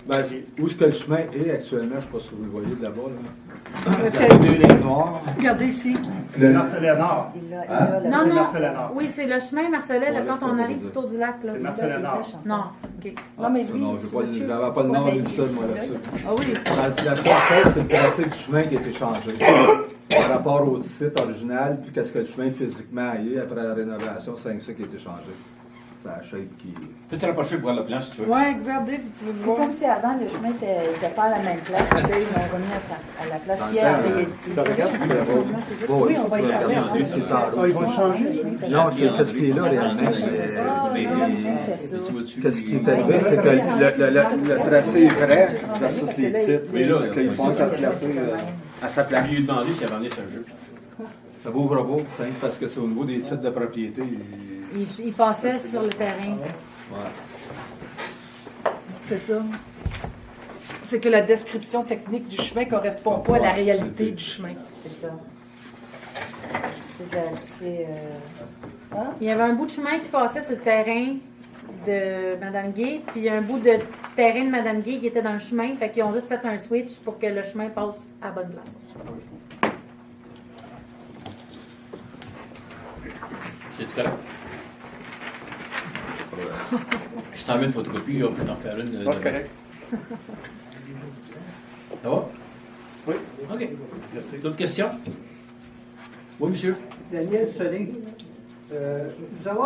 Ben, où est-ce que le chemin est actuellement, je ne sais pas si vous le voyez de là-bas, là. Le C'est deux lignes noires. Regardez ici. Le Marcellet Nord. Non, C'est non. Marcellet Nord. Oui, c'est le chemin Marcellais, là, Ouais, quand c'est on pas arrive pour du tour du lac, là. C'est Marcellet Nord. Non, OK. Non, mais lui, je n'avais pas le nom d'une seule, moi, là-dessus. Ah oui. La seule chose, c'est le tracé du chemin qui a été changé. Par rapport au site original, puis qu'est-ce que le chemin physiquement a eu après la rénovation, c'est ça qui a été changé. C'est la shape qui... Tu peux te rapprocher pour voir le plan, si tu veux. Ouais, regardez, vous pouvez le C'est voir. comme si avant, le chemin n'était pas à la même place, puis là, ils l'ont remis à la place qui est en réalité. Oui, on va y aller. Ils vont changer. Non, c'est qu'est-ce qui est là, réellement. Qu'est-ce qui est arrivé, c'est que le tracé est vrai versus les titres. Mais là, qu'ils font quatre placer à sa place. Je lui ai demandé s'il avait amené sa jupe. Ça vous ouvre pas, parce que c'est au niveau des titres de propriété. Il passait sur le terrain. Ouais. C'est ça. C'est que la description technique du chemin ne correspond pas à la réalité du chemin. C'est ça. Il y avait un bout de chemin qui passait sur le terrain de Mme Gay, puis il y a un bout de terrain de Mme Gay qui était dans le chemin, fait qu'ils ont juste fait un switch pour que le chemin passe à la bonne place. C'est correct. Je t'en mets une photocopie, on peut t'en faire une. C'est correct. Ça va? Oui. OK. D'autres questions? Oui, monsieur? Daniel Soling, vous savez,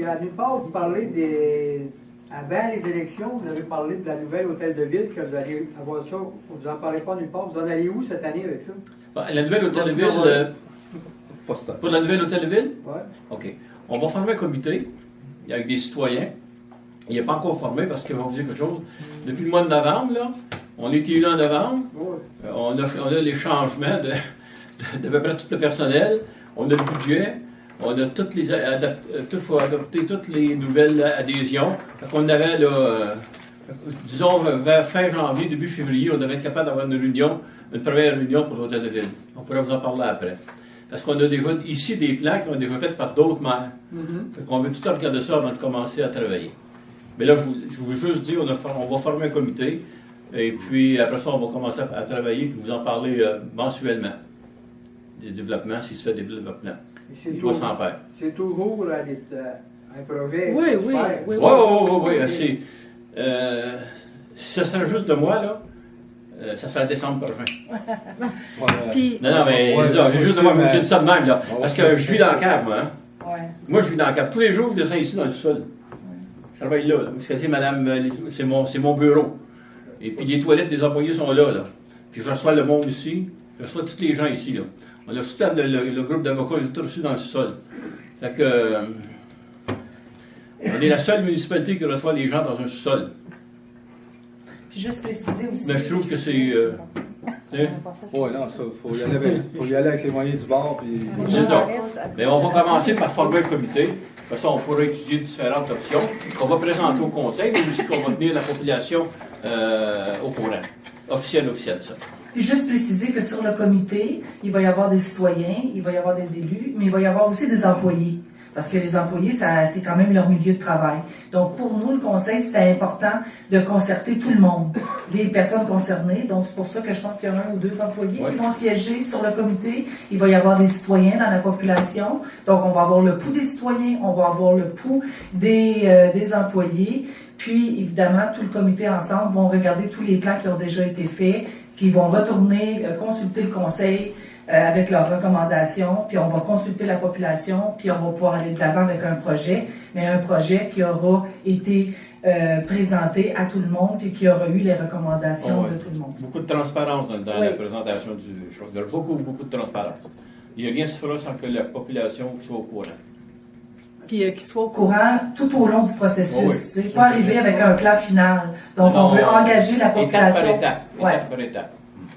à nulle part, vous parlez des... Avant les élections, vous avez parlé de la nouvelle hôtel de ville, que vous allez avoir ça, vous n'en parlez pas nulle part. Vous en allez où cette année avec ça? Bon, la nouvelle hôtel de ville... Poste. Pour la nouvelle hôtel de ville? Oui. OK. On va former un comité avec des citoyens. Il n'est pas encore formé parce qu'on va vous dire quelque chose. Depuis le mois de novembre, là, on était élus en novembre. Oui. On a les changements de peu près tout le personnel. On a le budget. On a faut adopter toutes les nouvelles adhésions. On avait, là, disons, vers fin janvier, début février, on devait être capable d'avoir une première réunion pour l'hôtel de ville. On pourrait vous en parler après. Parce qu'on a déjà ici des plans qui ont déjà faits par d'autres maires. On veut tout regarder ça avant de commencer à travailler. Mais là, je vous juste dire, on va former un comité. Et puis, après ça, on va commencer à travailler et vous en parler mensuellement. Des développements, s'il se fait des développements. Il doit s'en faire. C'est toujours un projet. Oui. Oui. Si ça serait juste de moi, là, Ça sera décembre prochain. Puis, Non, mais ça, j'ai juste de voir, j'ai dit ça de même, là. Parce que je vis dans la cave, moi. Hein. ouais. Moi, je vis dans la cave. Tous les jours, je descends ici dans le sol. Je travaille là. Parce que, tu sais, madame, c'est mon bureau. Et puis, les toilettes des employés sont là, là. Puis, je reçois le monde ici. Je reçois tous les gens ici, là. On a reçu le groupe d'avocats, ils ont tout reçu dans le sol. Fait que... on est la seule municipalité qui reçoit les gens dans un sol. Puis juste préciser aussi. Mais je trouve que c'est... Oui, non, ça, faut y aller avec les moyens du bord. Puis... C'est ça. Mais on va commencer par former un comité. De toute façon, on pourra étudier différentes options qu'on va présenter au conseil, mais aussi qu'on va tenir la population au courant. Officiel, ça. Puis juste préciser que sur le comité, il va y avoir des citoyens, il va y avoir des élus, mais il va y avoir aussi des employés. Parce que les employés, c'est quand même leur milieu de travail. Donc, pour nous, le conseil, c'était important de concerter tout le monde, les personnes concernées. Donc, c'est pour ça que je pense qu'il y aura 1 ou 2 employés qui vont siéger sur le comité. Il va y avoir des citoyens dans la population. Donc, on va avoir le pouls des citoyens, on va avoir le pouls des employés. Puis, évidemment, tout le comité ensemble vont regarder tous les plans qui ont déjà été faits, qui vont retourner consulter le conseil avec leurs recommandations, puis on va consulter la population, puis on va pouvoir aller de l'avant avec un projet, mais un projet qui aura été présenté à tout le monde, puis qui aura eu les recommandations de tout le monde. Beaucoup de transparence dans la présentation du choix. Il y a beaucoup de transparence. Il n'y a rien qui se fera sans que la population soit au courant. Puis qu'ils soient au courant tout au long du processus. Oui. Pas arriver avec un plan final. Donc, on veut engager la population. Étape par étape.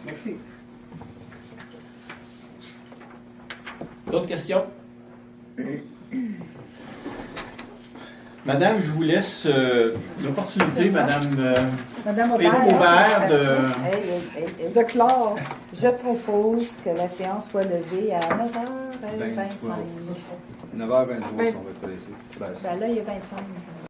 Merci. D'autres questions? Madame, je vous laisse l'opportunité, Madame Aubert, de clore. Je propose que la séance soit levée à 9h25. 9h23, si on va être ici. Ben là, il y a 25.